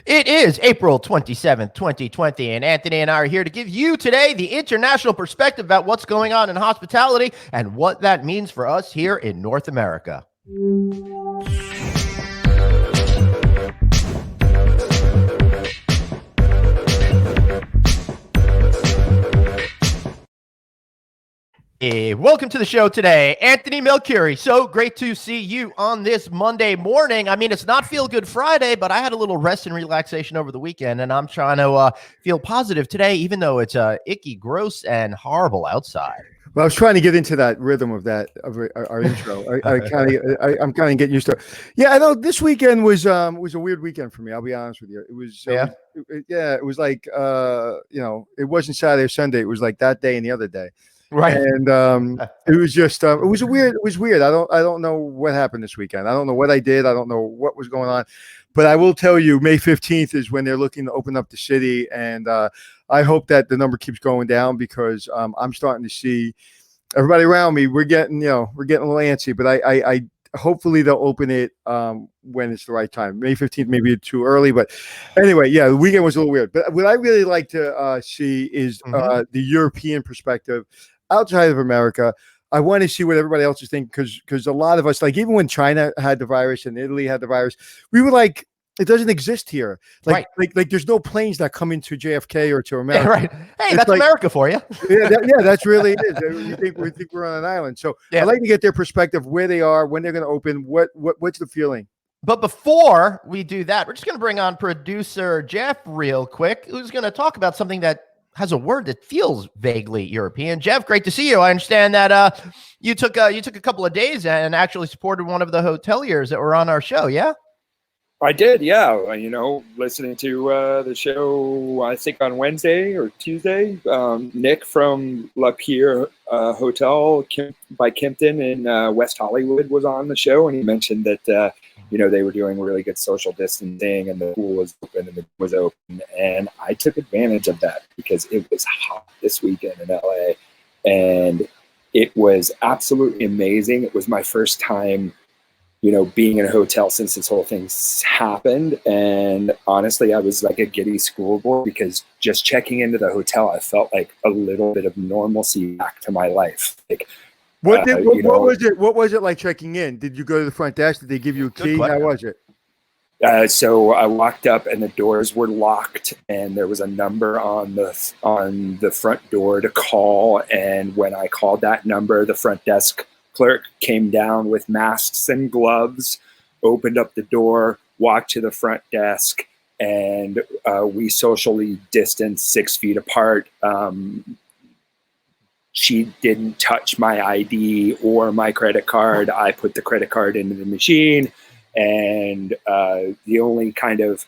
It is April 27th, 2020, and Anthony and I are here to give you today the international perspective about what's going on in hospitality and what that means for us here in North America. Welcome to the show today, Anthony Melchiori. So great to see you on this Monday morning. I mean, it's not Feel Good Friday, but I had a little rest and relaxation over the weekend, and I'm trying to feel positive today, even though it's icky, gross, and horrible outside. Well, I was trying to get into that rhythm of our intro. I'm kind of getting used to it. Yeah, I know this weekend was a weird weekend for me. I'll be honest with you. It was it was like it wasn't Saturday or Sunday. It was like that day and the other day. Right. And it was just it was weird. I don't know what happened this weekend. I don't know what I did. I don't know what was going on. But I will tell you, May 15th is when they're looking to open up the city, and I hope that the number keeps going down because I'm starting to see everybody around me. We're getting a little antsy, but I hopefully they'll open it when it's the right time. May 15th, maybe too early, but anyway, yeah, the weekend was a little weird. But what I really like to see is the European perspective outside of America. I want to see what everybody else is thinking because a lot of us, like even when China had the virus and Italy had the virus, we were like, it doesn't exist here. Like there's no planes that come into JFK or to America. Yeah, right. Hey, that's like, America for you. That's really it is. We think we're on an island. So I'd like to get their perspective, where they are, when they're going to open, what's the feeling. But before we do that, we're just going to bring on producer Jeff real quick, who's going to talk about something that has a word that feels vaguely European. Jeff, great to see you. I understand that you took a couple of days and actually supported one of the hoteliers that were on our show. Yeah. I did, yeah. Listening to the show, I think on Wednesday or Tuesday, Nick from La Pierre Hotel by Kimpton in West Hollywood was on the show, and he mentioned that they were doing really good social distancing, and the pool was open and the was open, and I took advantage of that because it was hot this weekend in LA, and it was absolutely amazing. It was my first time being in a hotel since this whole thing's happened. And honestly, I was like a giddy schoolboy because just checking into the hotel, I felt like a little bit of normalcy back to my life. Like, what was it like checking in? Did you go to the front desk? Did they give you a key? How was it? So I walked up and the doors were locked, and there was a number on the front door to call. And when I called that number, the front desk clerk came down with masks and gloves, opened up the door, walked to the front desk, and we socially distanced 6 feet apart. She didn't touch my ID or my credit card. I put the credit card into the machine, and the only kind of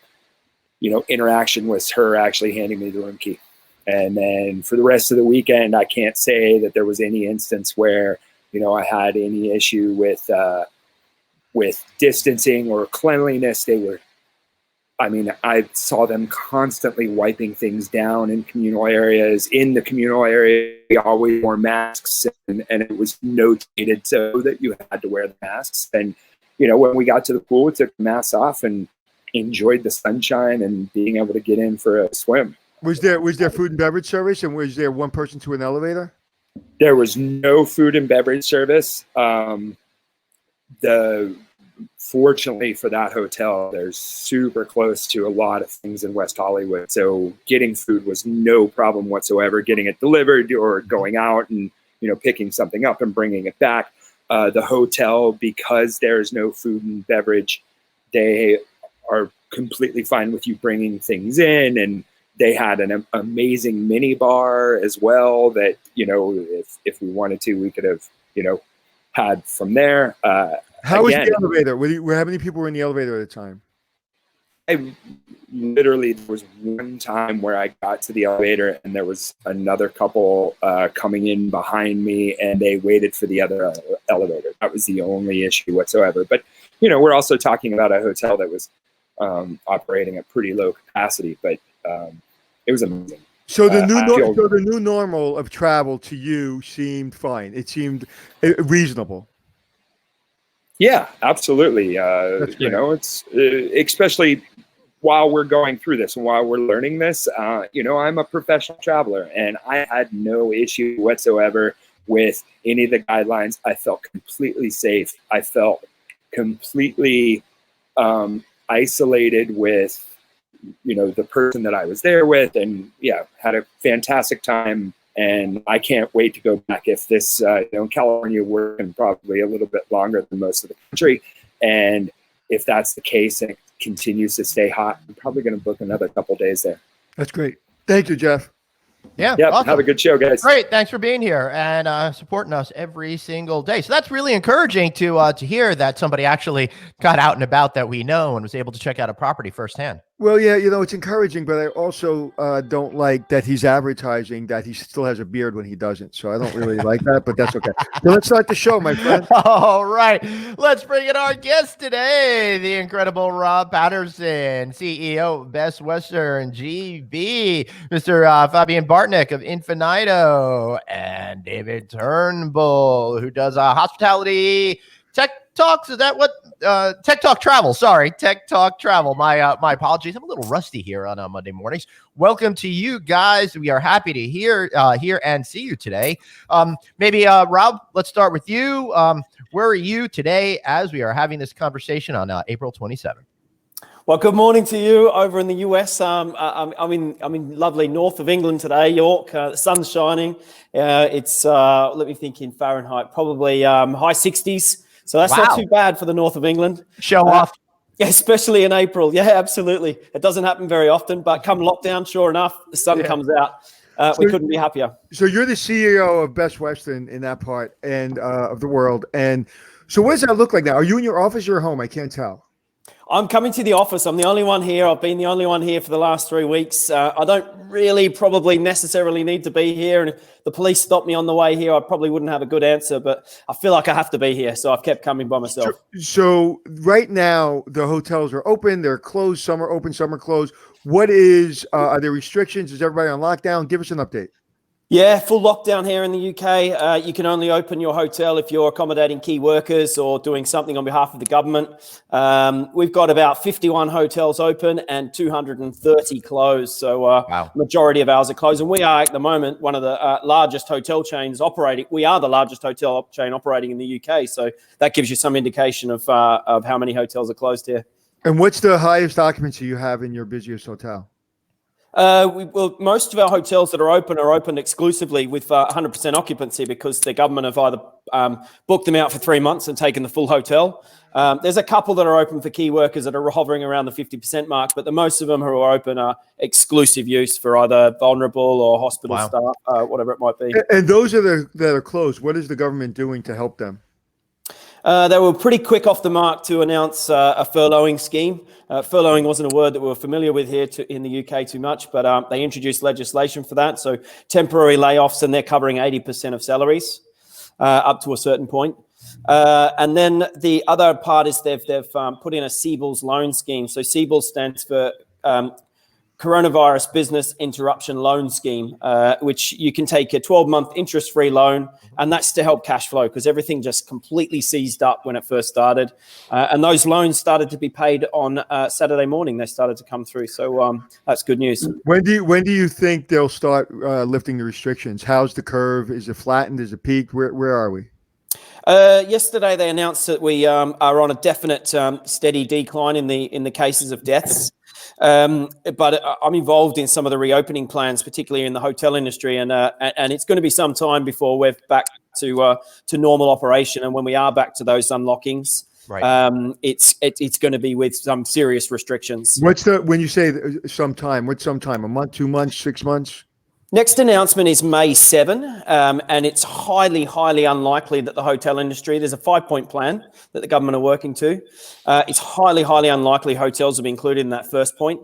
interaction was her actually handing me the room key. And then for the rest of the weekend, I can't say that there was any instance where I had any issue with distancing or cleanliness. I saw them constantly wiping things down in communal areas. In the communal area, we always wore masks, and it was notated so that you had to wear the masks. And, when we got to the pool, we took the masks off and enjoyed the sunshine and being able to get in for a swim. Was there food and beverage service, and was there one person to an elevator? There was no food and beverage service. Fortunately for that hotel, they're super close to a lot of things in West Hollywood. So getting food was no problem whatsoever. Getting it delivered or going out and, picking something up and bringing it back. The hotel, because there's no food and beverage, they are completely fine with you bringing things in, and they had an amazing mini bar as well that, if we wanted to, we could have, had from there. How was the elevator? How many people were in the elevator at the time? There was one time where I got to the elevator and there was another couple coming in behind me, and they waited for the other elevator. That was the only issue whatsoever. But, we're also talking about a hotel that was operating at pretty low capacity, but it was amazing. So the new normal of travel to you seemed fine. It seemed reasonable. Yeah, absolutely. It's especially while we're going through this and while we're learning this, I'm a professional traveler, and I had no issue whatsoever with any of the guidelines. I felt completely safe. I felt completely isolated with, the person that I was there with, and had a fantastic time. And I can't wait to go back. If this, in California, working probably a little bit longer than most of the country, and if that's the case and it continues to stay hot, I'm probably going to book another couple days there. That's great. Thank you, Jeff. Yeah. Yep. Awesome. Have a good show, guys. Great. Thanks for being here and supporting us every single day. So that's really encouraging to hear that somebody actually got out and about that we know and was able to check out a property firsthand. Well, yeah, it's encouraging, but I also don't like that he's advertising that he still has a beard when he doesn't. So I don't really like that, but that's okay. So let's start the show, my friend. All right. Let's bring in our guest today, the incredible Rob Paterson, CEO of Best Western GB, Mr. Fabian Bartnick of Infinito, and David Turnbull, who does hospitality tech talks. Is that what Tech Talk Travel? Sorry, Tech Talk Travel. My apologies. I'm a little rusty here on Monday mornings. Welcome to you guys. We are happy to hear and see you today. Maybe Rob, let's start with you. Where are you today as we are having this conversation on April 27th? Well, good morning to you over in the US. I'm in lovely north of England today, York. The sun's shining. It's let me think in Fahrenheit, probably high 60s. So that's not too bad for the north of England. Show off. Yeah, especially in April. Yeah, absolutely. It doesn't happen very often, but come lockdown, sure enough, the sun comes out. We couldn't be happier. So you're the CEO of Best Western in that part and of the world. And so what does that look like now? Are you in your office or home? I can't tell. I'm coming to the office. I'm the only one here. I've been the only one here for the last 3 weeks. I don't really probably necessarily need to be here. And if the police stopped me on the way here, I probably wouldn't have a good answer, but I feel like I have to be here. So I've kept coming by myself. So right now the hotels are open. They're closed. Some are open, some are closed. What are there restrictions? Is everybody on lockdown? Give us an update. Yeah, full lockdown here in the UK. You can only open your hotel if you're accommodating key workers or doing something on behalf of the government. We've got about 51 hotels open and 230 closed. So majority of ours are closed. And we are at the moment one of the largest hotel chains operating. We are the largest hotel chain operating in the UK. So that gives you some indication of how many hotels are closed here. And what's the highest occupancy you have in your busiest hotel? Well, most of our hotels that are open exclusively with 100% occupancy because the government have either booked them out for 3 months and taken the full hotel. There's a couple that are open for key workers that are hovering around the 50% mark, but the most of them who are open are exclusive use for either vulnerable or hospital staff, whatever it might be. And those that are closed, what is the government doing to help them? They were pretty quick off the mark to announce a furloughing scheme. Furloughing wasn't a word that we were familiar with here in the UK too much, but they introduced legislation for that. So temporary layoffs, and they're covering 80% of salaries up to a certain point. And then the other part is they've put in a CBILS loan scheme. So CBILS stands for Coronavirus Business Interruption Loan Scheme, which you can take a 12-month interest-free loan, and that's to help cash flow because everything just completely seized up when it first started. And those loans started to be paid on Saturday morning. They started to come through, so that's good news. When do you think they'll start lifting the restrictions? How's the curve? Is it flattened? Is it peaked? Where are we? Yesterday, they announced that we are on a definite steady decline in the cases of deaths. But I'm involved in some of the reopening plans, particularly in the hotel industry, and it's going to be some time before we're back to normal operation. And when we are back to those unlockings, it's going to be with some serious restrictions. When you say sometime? What's sometime? A month, 2 months, 6 months? Next announcement is May 7, and it's highly, highly unlikely that the hotel industry, there's a 5-point plan that the government are working to. It's highly, highly unlikely hotels will be included in that first point.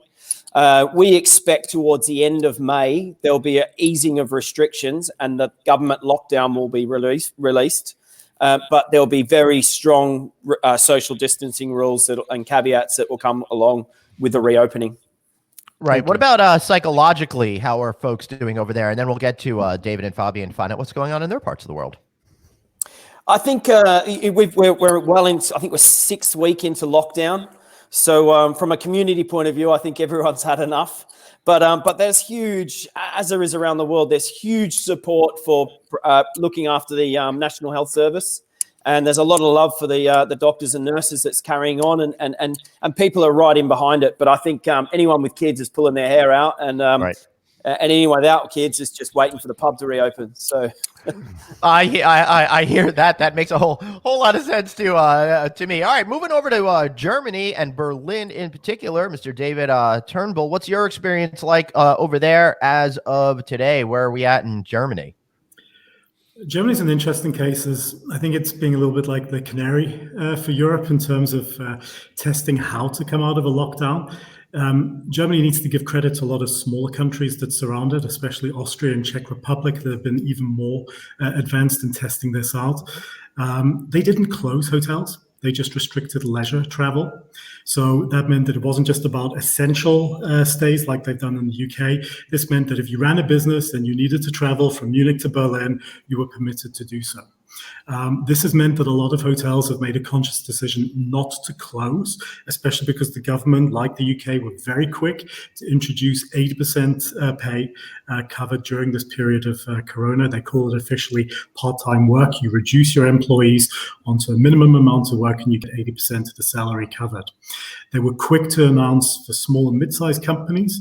We expect towards the end of May, there'll be an easing of restrictions and the government lockdown will be released. But there'll be very strong social distancing rules and caveats that will come along with the reopening. Right. What about psychologically? How are folks doing over there? And then we'll get to David and Fabian and find out what's going on in their parts of the world. I think we're well into. I think we're 6th week into lockdown. So from a community point of view, I think everyone's had enough. But there's huge, as there is around the world, there's huge support for looking after the National Health Service. And there's a lot of love for the doctors and nurses that's carrying on, and people are right in behind it. But I think anyone with kids is pulling their hair out, and anyone without kids is just waiting for the pub to reopen. So I hear that. That makes a whole lot of sense to me. All right, moving over to Germany and Berlin in particular, Mr. David Turnbull. What's your experience like over there as of today? Where are we at in Germany? Germany's an interesting case. I think it's being a little bit like the canary for Europe in terms of testing how to come out of a lockdown. Germany needs to give credit to a lot of smaller countries that surround it, especially Austria and Czech Republic, that have been even more advanced in testing this out. They didn't close hotels. They just restricted leisure travel. So that meant that it wasn't just about essential stays like they've done in the UK. This meant that if you ran a business and you needed to travel from Munich to Berlin, you were permitted to do so. This has meant that a lot of hotels have made a conscious decision not to close, especially because the government, like the UK, were very quick to introduce 80% pay covered during this period of Corona. They call it officially part-time work. You reduce your employees onto a minimum amount of work and you get 80% of the salary covered. They were quick to announce for small and mid-sized companies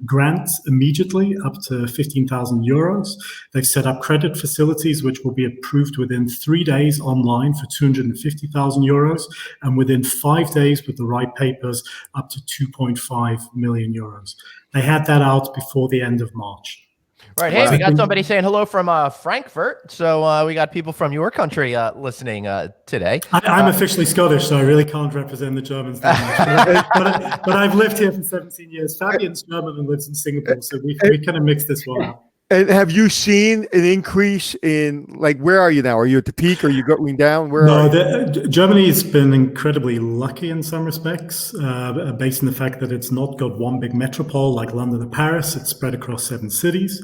grants immediately up to 15,000 euros. They've set up credit facilities which will be approved within 3 days online for 250,000 euros, and within 5 days with the right papers up to 2.5 million euros. They had that out before the end of March. Right. Hey, we got somebody saying hello from Frankfurt. So we got people from your country listening today. I'm officially Scottish, so I really can't represent the Germans that much. but I've lived here for 17 years. Fabian's German and lives in Singapore, so we kind of mixed this one up. And have you seen an increase in, like, where are you now? Are you at the peak? Are you going down? Germany has been incredibly lucky in some respects, based on the fact that it's not got one big metropole like London or Paris. It's spread across 7 cities.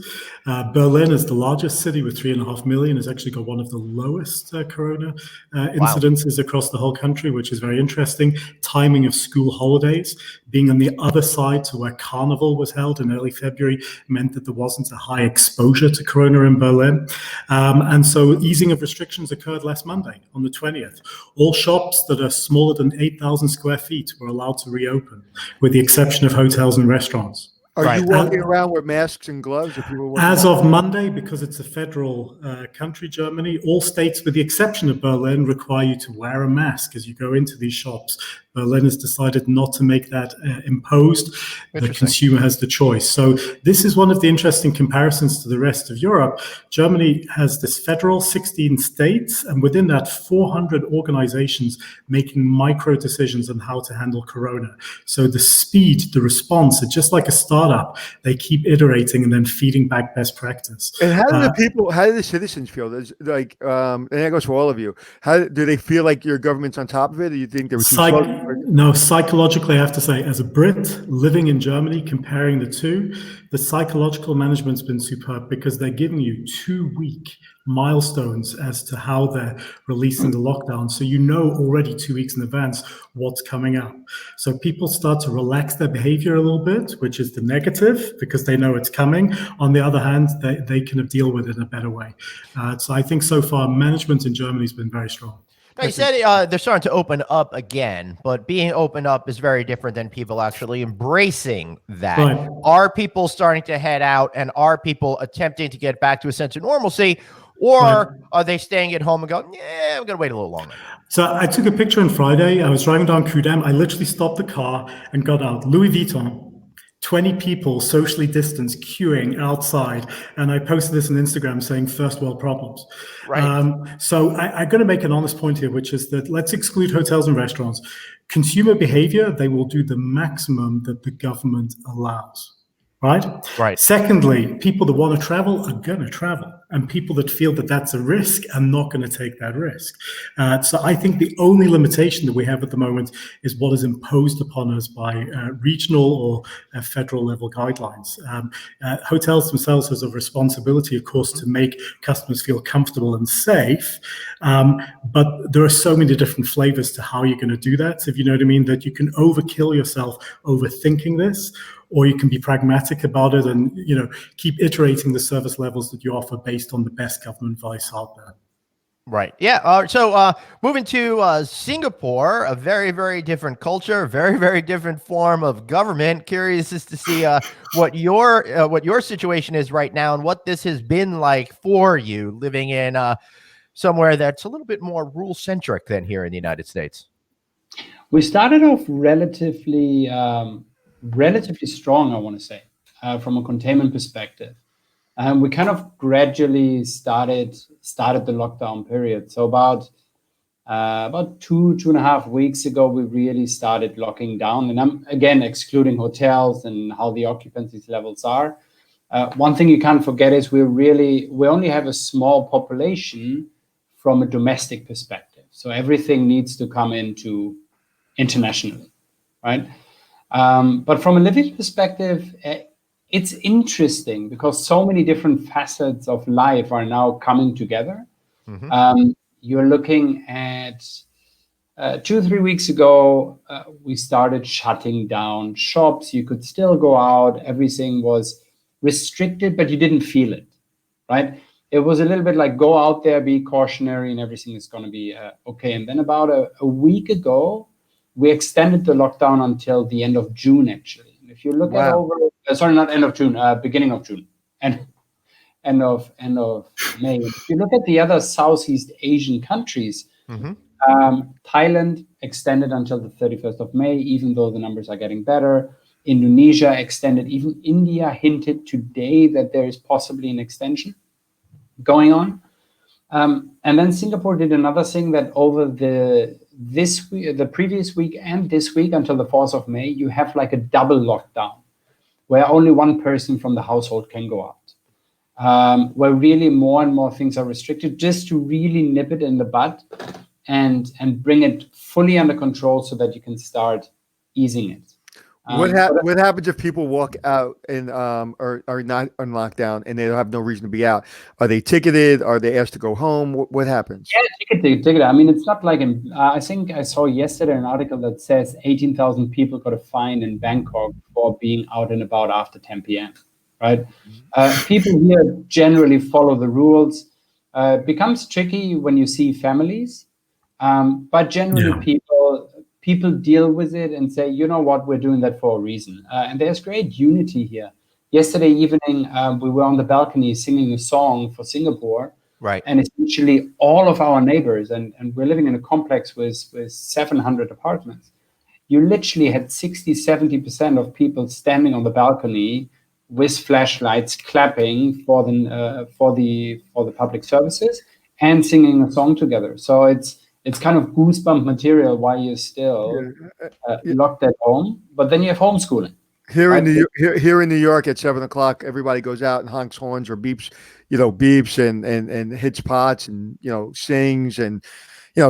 Berlin is the largest city with 3.5 million. Has actually got one of the lowest corona incidences across the whole country, which is very interesting. Timing of school holidays being on the other side to where Carnival was held in early February meant that there wasn't a high exposure to corona in Berlin. And so easing of restrictions occurred last Monday on the 20th. All shops that are smaller than 8,000 square feet were allowed to reopen, with the exception of hotels and restaurants. Are you walking around with masks and gloves? As of Monday, because it's a federal country, Germany, all states, with the exception of Berlin, require you to wear a mask as you go into these shops. Berlin has decided not to make that imposed. The consumer has the choice. So this is one of the interesting comparisons to the rest of Europe. Germany has this federal 16 states, and within that 400 organizations making micro decisions on how to handle corona. So the speed, the response, it's just like a startup. They keep iterating and then feeding back best practice. And how do the citizens feel? There's and that goes for all of you. How do they feel like your government's on top of it? Or do you think they were too slow? No, psychologically, I have to say, as a Brit living in Germany, comparing the two, the psychological management's been superb because they're giving you 2-week milestones as to how they're releasing the lockdown. So you know already 2 weeks in advance what's coming up. So people start to relax their behavior a little bit, which is the negative because they know it's coming. On the other hand, they can deal with it in a better way. So I think so far management in Germany has been very strong. Now, you said they're starting to open up again, but being opened up is very different than people actually embracing that. Right. Are people starting to head out, and are people attempting to get back to a sense of normalcy, or are they staying at home and going, yeah, I'm going to wait a little longer? So I took a picture on Friday. I was driving down Kudam. I literally stopped the car and got out. Louis Vuitton. 20 people socially distanced queuing outside, and I posted this on Instagram saying first world problems. Right. So I'm going to make an honest point here, which is that let's exclude hotels and restaurants. Consumer behavior, they will do the maximum that the government allows. right? Right. Secondly, people that want to travel are going to travel, and people that feel that that's a risk are not going to take that risk. So I think the only limitation that we have at the moment is what is imposed upon us by regional or federal level guidelines. Hotels themselves has a responsibility, of course, to make customers feel comfortable and safe, but there are so many different flavors to how you're going to do that, if you know what I mean, that you can overkill yourself overthinking this, or you can be pragmatic about it and, you know, keep iterating the service levels that you offer based on the best government advice out there. Right. Yeah. So moving to Singapore, a very, very different culture, very, very different form of government. Curious as to see what your situation is right now and what this has been like for you living in somewhere that's a little bit more rule centric than here in the United States. We started off relatively strong, I want to say, from a containment perspective. We kind of gradually started the lockdown period. So about 2.5 weeks ago, we really started locking down. And I'm again excluding hotels and how the occupancy levels are. One thing you can't forget is we only have a small population from a domestic perspective. So everything needs to come into internationally, right? But from a living perspective, it's interesting because so many different facets of life are now coming together. You're looking at 2 or 3 weeks ago, we started shutting down shops. You could still go out. Everything was restricted, but you didn't feel it, right? It was a little bit like go out there, be cautionary, and everything is going to be okay. And then about a week ago, we extended the lockdown until the end of June, actually. And if you look at not end of June, beginning of June, and end of May. If you look at the other Southeast Asian countries, Thailand extended until the 31st of May, even though the numbers are getting better. Indonesia extended. Even India hinted today that there is possibly an extension going on. And then Singapore did another thing that over the previous week and this week until the 4th of May, you have like a double lockdown where only one person from the household can go out. Where really more and more things are restricted just to really nip it in the bud and bring it fully under control so that you can start easing it. What happens if people walk out and are not on lockdown and they don't have no reason to be out? Are they ticketed? Are they asked to go home? What happens? Yeah, ticketed. I mean, it's not like I think I saw yesterday an article that says 18,000 people got a fine in Bangkok for being out and about after 10 p.m. Right? People here generally follow the rules. It becomes tricky when you see families, but generally people deal with it and say, you know what, we're doing that for a reason. And there's great unity here. Yesterday evening, we were on the balcony singing a song for Singapore. Right. And essentially all of our neighbors, and we're living in a complex with 700 apartments. You literally had 60-70% of people standing on the balcony with flashlights, clapping for the public services and singing a song together. So it's kind of goosebump material while you're still locked at home, but then you have homeschooling. Here in New York at 7:00, everybody goes out and honks horns or beeps and hits pots and sings and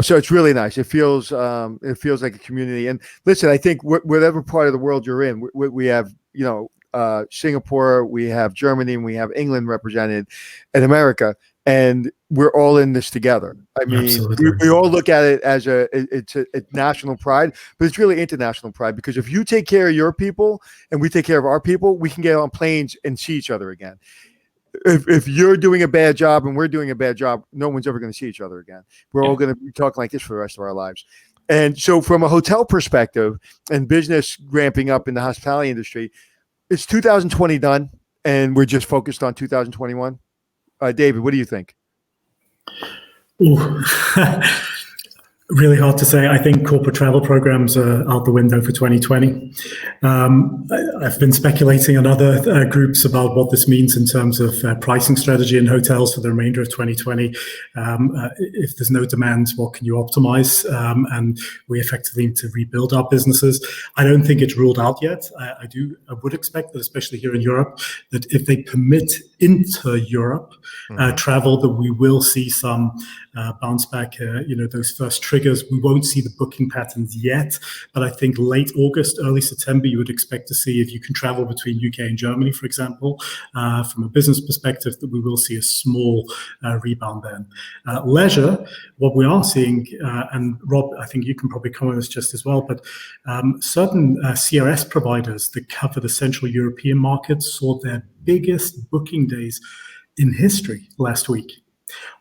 so it's really nice. It feels like a community. And listen, I think whatever part of the world you're in, we have Singapore, we have Germany, and we have England represented, and America. And we're all in this together. I mean, we all look at it as it's a national pride, but it's really international pride, because if you take care of your people and we take care of our people, we can get on planes and see each other again. If you're doing a bad job and we're doing a bad job, no one's ever going to see each other again. We're all going to be talking like this for the rest of our lives. And so from a hotel perspective and business ramping up in the hospitality industry, it's 2020 done and we're just focused on 2021. David, what do you think? Really hard to say. I think corporate travel programs are out the window for 2020. I've been speculating on other groups about what this means in terms of pricing strategy in hotels for the remainder of 2020. If there's no demand, what can you optimize? And we effectively need to rebuild our businesses. I don't think it's ruled out yet. I would expect that, especially here in Europe, that if they permit inter-Europe travel, that we will see some bounce back, those first triggers. We won't see the booking patterns yet, but I think late August, early September, you would expect to see, if you can travel between UK and Germany, for example, from a business perspective, that we will see a small rebound then. Leisure, what we are seeing, and Rob, I think you can probably comment on this just as well, but certain CRS providers that cover the Central European markets saw their biggest booking days in history last week,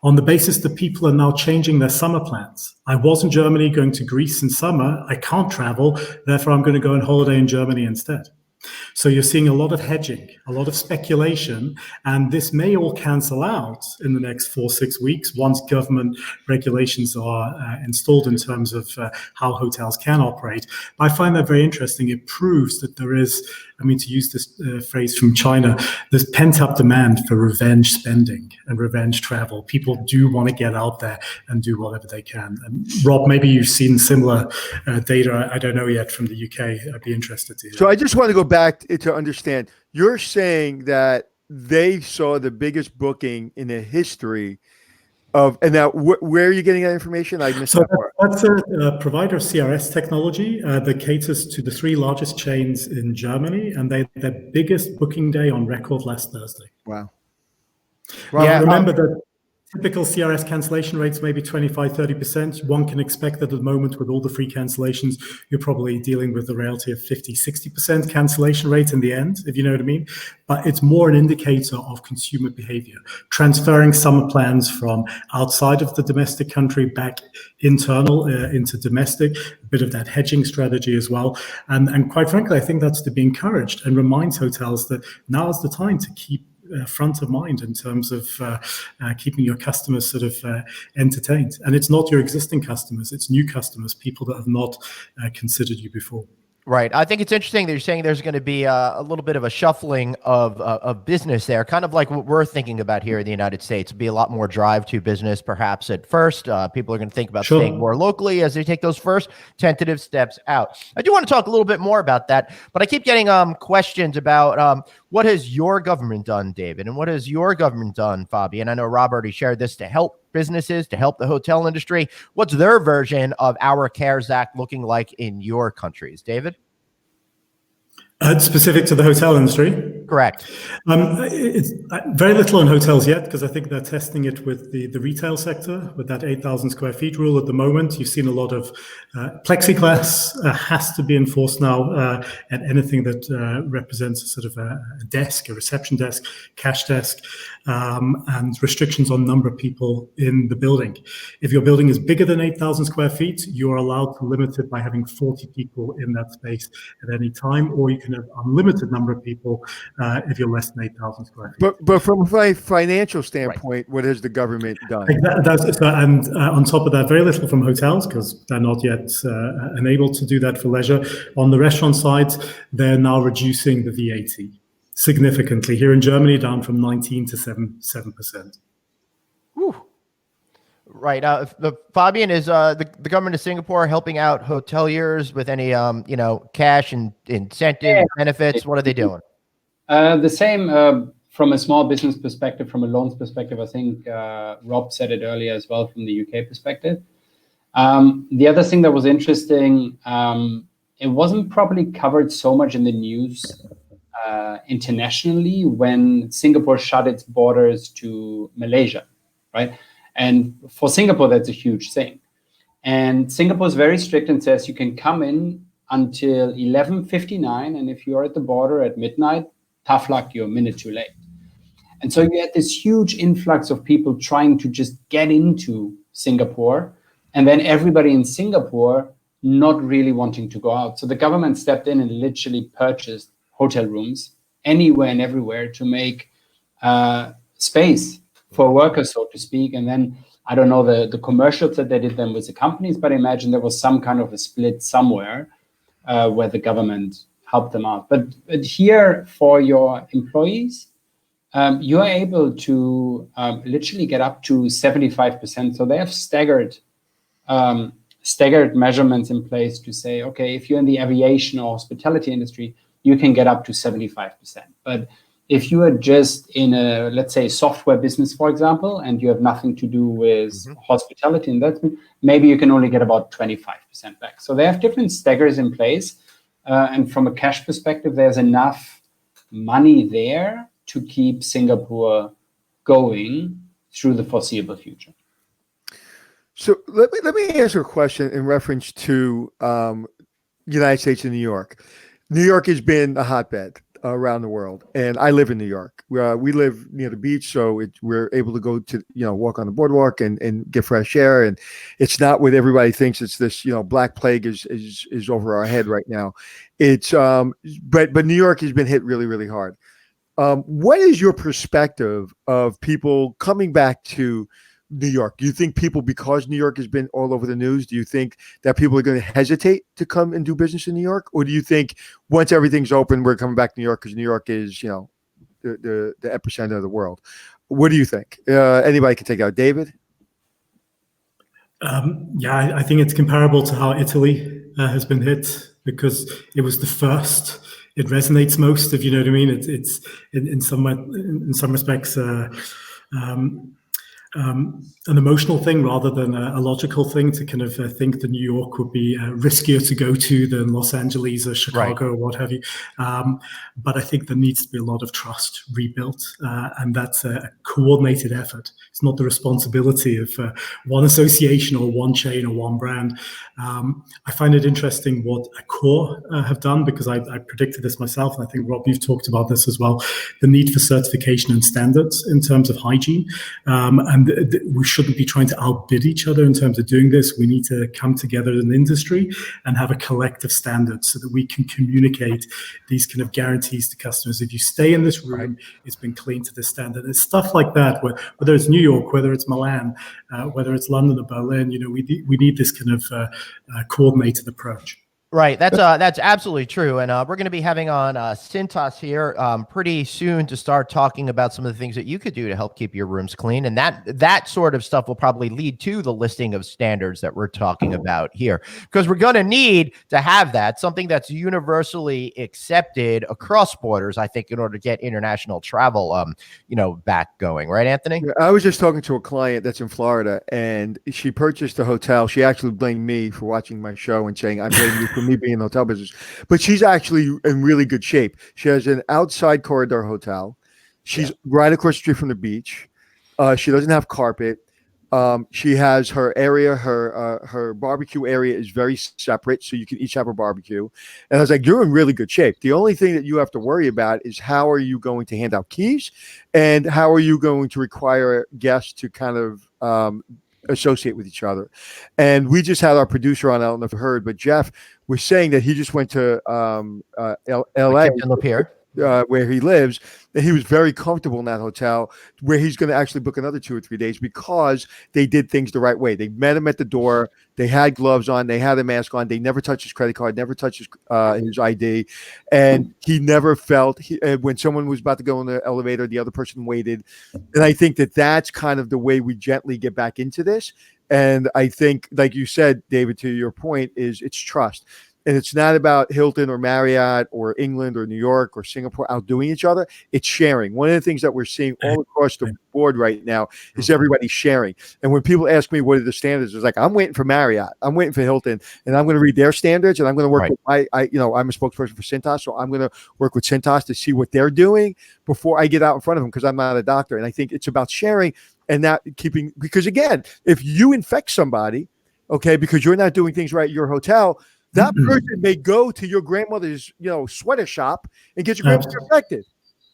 on the basis that people are now changing their summer plans. I was in Germany going to Greece in summer. I can't travel, therefore I'm going to go on holiday in Germany instead. So you're seeing a lot of hedging, a lot of speculation, and this may all cancel out in the next 4-6 weeks once government regulations are installed in terms of how hotels can operate. But I find that very interesting. It proves that there is, to use this phrase from China, there's pent-up demand for revenge spending and revenge travel. People do want to get out there and do whatever they can. And Rob, maybe you've seen similar data. I don't know yet from the UK. I'd be interested to hear. So I just want to go back to understand. You're saying that they saw the biggest booking in the history of, and now where are you getting that information? I missed that part. That's a provider of CRS technology that caters to the 3 largest chains in Germany, and they had their biggest booking day on record last Thursday. Wow. Well, remember that typical CRS cancellation rates may be 25-30%. One can expect that at the moment, with all the free cancellations, you're probably dealing with a reality of 50-60% cancellation rate in the end, if you know what I mean. But it's more an indicator of consumer behavior, transferring summer plans from outside of the domestic country back internal into domestic, a bit of that hedging strategy as well. And quite frankly, I think that's to be encouraged, and reminds hotels that now is the time to keep front of mind in terms of keeping your customers sort of entertained. And it's not your existing customers, it's new customers, people that have not considered you before. Right. I think it's interesting that you're saying there's going to be a little bit of a shuffling of business there, kind of like what we're thinking about here in the United States. It'll be a lot more drive to business, perhaps at first. People are going to think about staying more locally as they take those first tentative steps out. I do want to talk a little bit more about that, but I keep getting questions about what has your government done, David, and what has your government done, Fabian? I know Rob already shared this to help businesses, to help the hotel industry. What's their version of our CARES Act looking like in your countries, David? Specific to the hotel industry? Correct. It's very little in hotels yet, because I think they're testing it with the retail sector, with that 8,000 square feet rule at the moment. You've seen a lot of plexiglass has to be enforced now at anything that represents a sort of a desk, a reception desk, cash desk, and restrictions on number of people in the building. If your building is bigger than 8,000 square feet, you're allowed to limit it by having 40 people in that space at any time, or you can have unlimited number of people if you're less than 8,000 square feet. But from a financial standpoint, what has the government done? And on top of that, very little from hotels, because they're not yet enabled to do that for leisure. On the restaurant side, they're now reducing the VAT significantly. Here in Germany, down from 19 to 7%. Whew. Right. Fabian, is the government of Singapore helping out hoteliers with any, cash and incentive benefits? What are they doing? The same from a small business perspective, from a loans perspective. I think Rob said it earlier as well from the UK perspective. The other thing that was interesting, it wasn't probably covered so much in the news internationally when Singapore shut its borders to Malaysia, right? And for Singapore, that's a huge thing. And Singapore is very strict and says you can come in until 11:59, and if you're at the border at midnight, tough luck, you're a minute too late. And so you had this huge influx of people trying to just get into Singapore, and then everybody in Singapore not really wanting to go out. So the government stepped in and literally purchased hotel rooms anywhere and everywhere to make space for workers, so to speak. And then I don't know the commercials that they did then with the companies, but I imagine there was some kind of a split somewhere where the government helped them out. But here for your employees, you are able to literally get up to 75%. So they have staggered measurements in place to say, okay, if you're in the aviation or hospitality industry, you can get up to 75%. But if you are just in a, let's say, software business, for example, and you have nothing to do with hospitality investment, maybe you can only get about 25% back. So they have different staggers in place. And from a cash perspective, there's enough money there to keep Singapore going through the foreseeable future. So let me answer a question in reference to United States and New York. New York has been a hotbed around the world, and I live in New York. We live near the beach, so we're able to go to walk on the boardwalk and get fresh air. And it's not what everybody thinks. It's this black plague is over our head right now. It's but New York has been hit really, really hard. What is your perspective of people coming back to New York? Do you think people, because New York has been all over the news, do you think that people are going to hesitate to come and do business in New York? Or do you think once everything's open, we're coming back to New York because New York is, the epicenter of the world? What do you think? Anybody can take out. David? I think it's comparable to how Italy has been hit, because it was the first. It resonates most, if you know what I mean. It's in some respects an emotional thing rather than a logical thing, to kind of think that New York would be riskier to go to than Los Angeles or Chicago or what have you. But I think there needs to be a lot of trust rebuilt, and that's a coordinated effort. It's not the responsibility of one association or one chain or one brand. I find it interesting what Accor have done, because I predicted this myself, and I think, Rob, you've talked about this as well, the need for certification and standards in terms of hygiene. And we shouldn't be trying to outbid each other in terms of doing this. We need to come together in the industry and have a collective standard so that we can communicate these kind of guarantees to customers. If you stay in this room, it's been clean to this standard. It's stuff like that, whether it's New York, whether it's Milan, whether it's London or Berlin, we need this kind of coordinated approach. Right. That's absolutely true. And we're going to be having on Cintas here pretty soon to start talking about some of the things that you could do to help keep your rooms clean. And that sort of stuff will probably lead to the listing of standards that we're talking about here, because we're going to need to have that, something that's universally accepted across borders, I think, in order to get international travel, back going. Right, Anthony? I was just talking to a client that's in Florida, and she purchased a hotel. She actually blamed me for watching my show and saying, I blame you for me being in the hotel business, but she's actually in really good shape. She has an outside corridor hotel. She's right across the street from the beach. She doesn't have carpet. She has her area, her barbecue area is very separate, so you can each have a barbecue. And I was like, you're in really good shape. The only thing that you have to worry about is how are you going to hand out keys, and how are you going to require guests to kind of associate with each other. And we just had our producer on, I don't know if you heard, but Jeff was saying that he just went to LA, where he lives, and he was very comfortable in that hotel, where he's going to actually book another 2 or 3 days, because they did things the right way. They met him at the door. They had gloves on. They had a mask on. They never touched his credit card, never touched his ID. And he never felt, when someone was about to go in the elevator, the other person waited. And I think that that's kind of the way we gently get back into this. And I think, like you said, David, to your point, is it's trust. And it's not about Hilton or Marriott or England or New York or Singapore outdoing each other. It's sharing. One of the things that we're seeing all across the board right now is everybody sharing. And when people ask me what are the standards, it's like, I'm waiting for Marriott, I'm waiting for Hilton, and I'm going to read their standards, and I'm going to work with I'm a spokesperson for Cintas, so I'm going to work with Cintas to see what they're doing before I get out in front of them, because I'm not a doctor. And I think it's about sharing and not keeping, because again, if you infect somebody, okay, because you're not doing things right at your hotel, that person may go to your grandmother's, sweater shop and get your grandmother infected.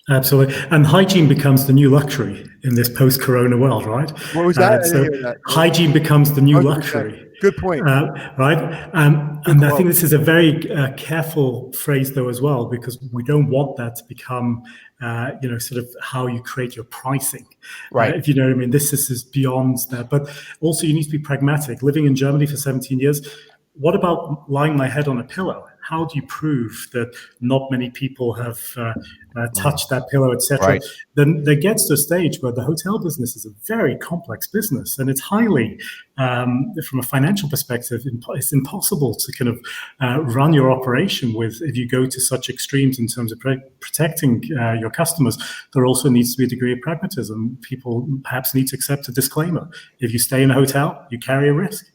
Absolutely. And hygiene becomes the new luxury in this post-corona world, right? What was that? Hygiene becomes the new luxury Good point. Right? And I think this is a very careful phrase, though, as well, because we don't want that to become, sort of how you create your pricing. Right. If you know what I mean, this is beyond that. But also, you need to be pragmatic. Living in Germany for 17 years, what about lying my head on a pillow? How do you prove that not many people have touched that pillow, etc.? Right. Then there gets to a stage where the hotel business is a very complex business, and it's highly, from a financial perspective, it's impossible to kind of run your operation with if you go to such extremes in terms of protecting your customers. There also needs to be a degree of pragmatism. People perhaps need to accept a disclaimer. If you stay in a hotel, you carry a risk.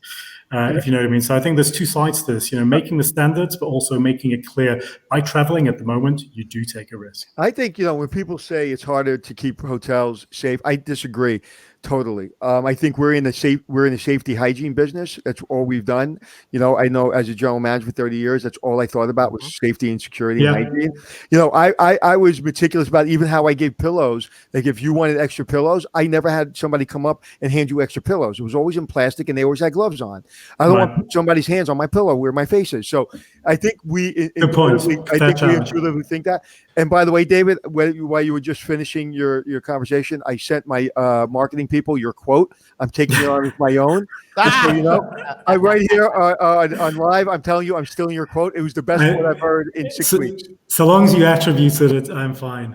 If you know what I mean. So I think there's two sides to this, making the standards, but also making it clear by traveling at the moment, you do take a risk. I think, when people say it's harder to keep hotels safe, I disagree totally. I think we're in the safety hygiene business. That's all we've done. I know as a general manager for 30 years, that's all I thought about was safety and security and hygiene. I was meticulous about even how I gave pillows. Like if you wanted extra pillows, I never had somebody come up and hand you extra pillows. It was always in plastic and they always had gloves on. I don't want to put somebody's hands on my pillow where my face is. So I think we intuitively think that. And by the way, David, while you were just finishing your conversation, I sent my marketing people your quote. I'm taking it on as my own. Just so you know, I right here on live. I'm telling you, I'm stealing your quote. It was the best quote I've heard in 6 weeks. So long as you attributed it, I'm fine.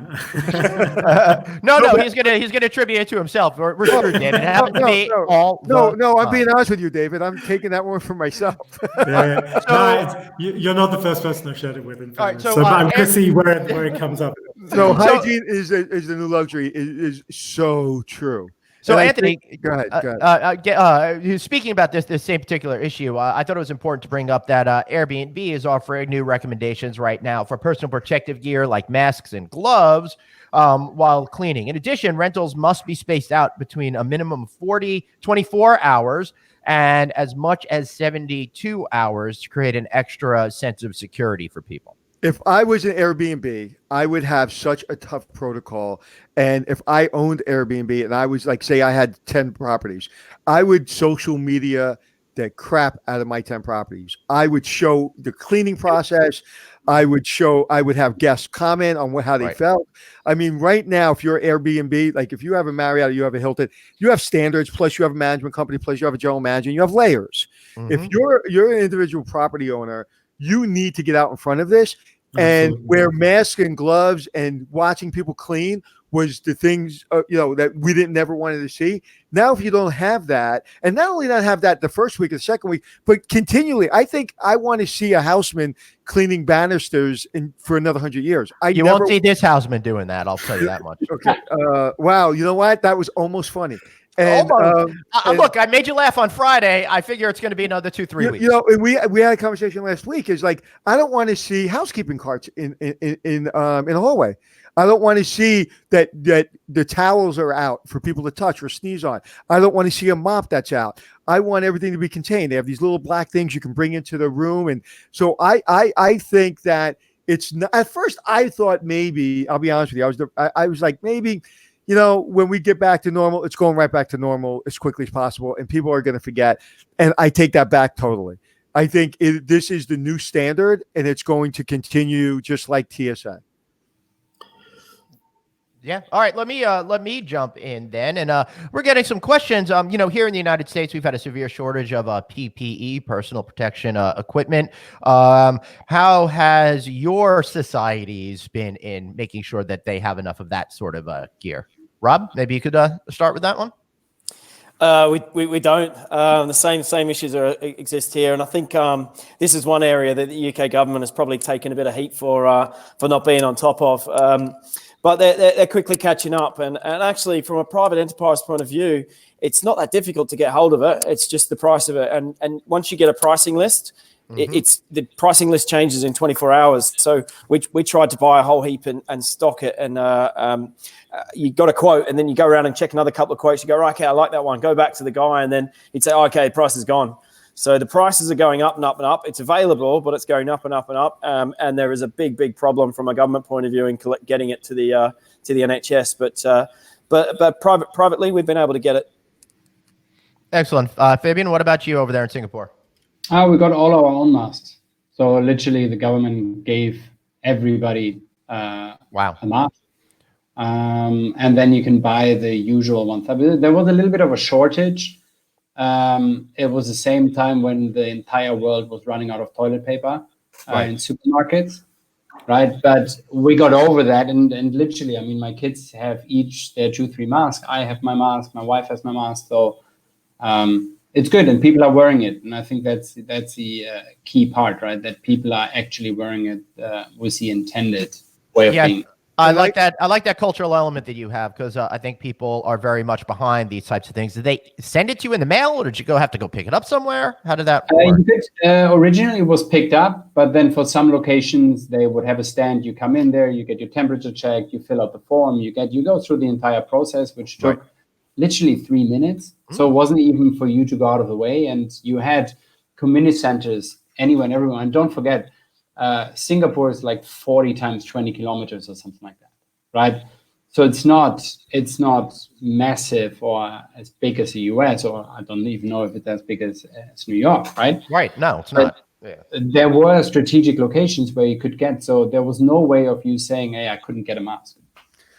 No, he's gonna attribute it to himself. We're sure, David. It happened to be all. I'm being honest with you, David. I'm taking that one for myself. You're not the first person I've shared it with. All right, but I'm going to see where it comes up. So hygiene is the new luxury. Is so true. So Anthony, go ahead. Speaking about this same particular issue, I thought it was important to bring up that Airbnb is offering new recommendations right now for personal protective gear like masks and gloves while cleaning. In addition, rentals must be spaced out between a minimum of 24 hours and as much as 72 hours to create an extra sense of security for people. If I was an Airbnb, I would have such a tough protocol. And if I owned Airbnb and I was like, say I had 10 properties, I would social media the crap out of my 10 properties. I would show the cleaning process. I would have guests comment on how they felt. I mean, right now, if you're Airbnb, like if you have a Marriott or you have a Hilton, you have standards, plus you have a management company, plus you have a general manager, and you have layers. Mm-hmm. If you're an individual property owner, you need to get out in front of this and wear masks and gloves, and watching people clean was the things, that we never wanted to see. Now, if you don't have that, and not only not have that the first week or the second week, but continually, I think I want to see a houseman cleaning banisters for another 100 years. You won't see this houseman doing that. I'll tell you that much. Okay. Wow. You know what? That was almost funny. And, look, I made you laugh on Friday. I figure it's going to be another 2-3 weeks. And we had a conversation last week. Is like, I don't want to see housekeeping carts in a hallway. I don't want to see that the towels are out for people to touch or sneeze on. I don't want to see a mop that's out. I want everything to be contained. They have these little black things you can bring into the room, and so I think that it's not. At first, I thought maybe, I'll be honest with you, I was like maybe. When we get back to normal, it's going right back to normal as quickly as possible, and people are going to forget. And I take that back totally. I think this is the new standard, and it's going to continue just like TSA. Yeah. All right. Let me jump in then, and we're getting some questions. Here in the United States, we've had a severe shortage of PPE, personal protection equipment. How has your societies been in making sure that they have enough of that sort of gear? Rob, maybe you could start with that one. We don't. The same issues exist here, and I think this is one area that the UK government has probably taken a bit of heat for not being on top of. But they're quickly catching up, and actually, from a private enterprise point of view, it's not that difficult to get hold of it. It's just the price of it, and once you get a pricing list, it's the pricing list changes in 24 hours. So we tried to buy a whole heap and stock it, and you got a quote, and then you go around and check another couple of quotes. You go, right, okay, I like that one. Go back to the guy, and then he'd say, okay, price is gone. So the prices are going up and up and up. It's available, but it's going up and up and up. And there is a big problem from a government point of view in getting it to the NHS. But privately, we've been able to get it. Excellent. Fabian, what about you over there in Singapore? We got all our own masks. So literally the government gave everybody a mask. And then you can buy the usual ones. There was a little bit of a shortage. It was the same time when the entire world was running out of toilet paper in supermarkets, right? But we got over that, and literally, I mean, my kids have each their 2-3 masks. I have my mask. My wife has my mask. So it's good, and people are wearing it, and I think that's the key part, right? That people are actually wearing it with the intended way of being. I like that. I like that cultural element that you have, because I think people are very much behind these types of things. Did they send it to you in the mail, or did you have to go pick it up somewhere? How did that work? Originally, it was picked up, but then for some locations, they would have a stand. You come in there, you get your temperature checked, you fill out the form, you go through the entire process, which took literally 3 minutes. So it wasn't even for you to go out of the way, and you had community centers anywhere and everywhere. And don't forget, Singapore is like 40 times 20 kilometers or something like that, right? So it's not massive or as big as the US, or I don't even know if it's as big as New York, right? Right. No, it's not. There were strategic locations where you could get, so there was no way of you saying, hey, I couldn't get a mask,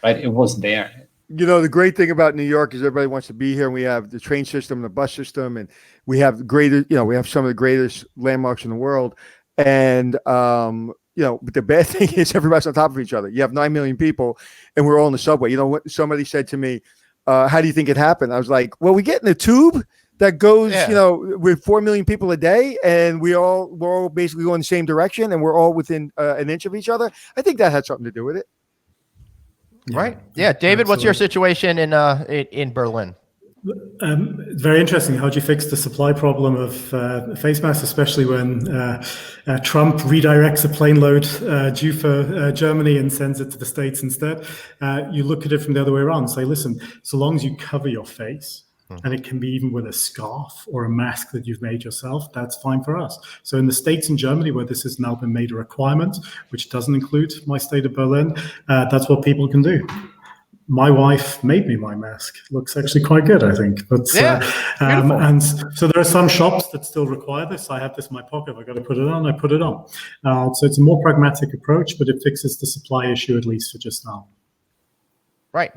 right? It was there. You know, the great thing about New York is everybody wants to be here. We have the train system, and the bus system, and we have we have some of the greatest landmarks in the world. And, but the bad thing is everybody's on top of each other. You have 9 million people, and we're all in the subway. You know what? Somebody said to me, how do you think it happened? I was like, well, we get in a tube that goes, with 4 million people a day, and we're all basically going the same direction, and we're all within an inch of each other. I think that had something to do with it. Right. Yeah. David, what's your situation in Berlin? It's very interesting. How do you fix the supply problem of face masks, especially when Trump redirects a plane load due for Germany and sends it to the States instead? You look at it from the other way around and say, listen, so long as you cover your face, and it can be even with a scarf or a mask that you've made yourself, that's fine for us. So in the States and Germany, where this has now been made a requirement, which doesn't include my state of Berlin, that's what people can do. My wife made me my mask. Looks actually quite good, I think. But and so there are some shops that still require this. I have this in my pocket. If I got to put it on, I put it on. So it's a more pragmatic approach, but it fixes the supply issue, at least for just now. Right.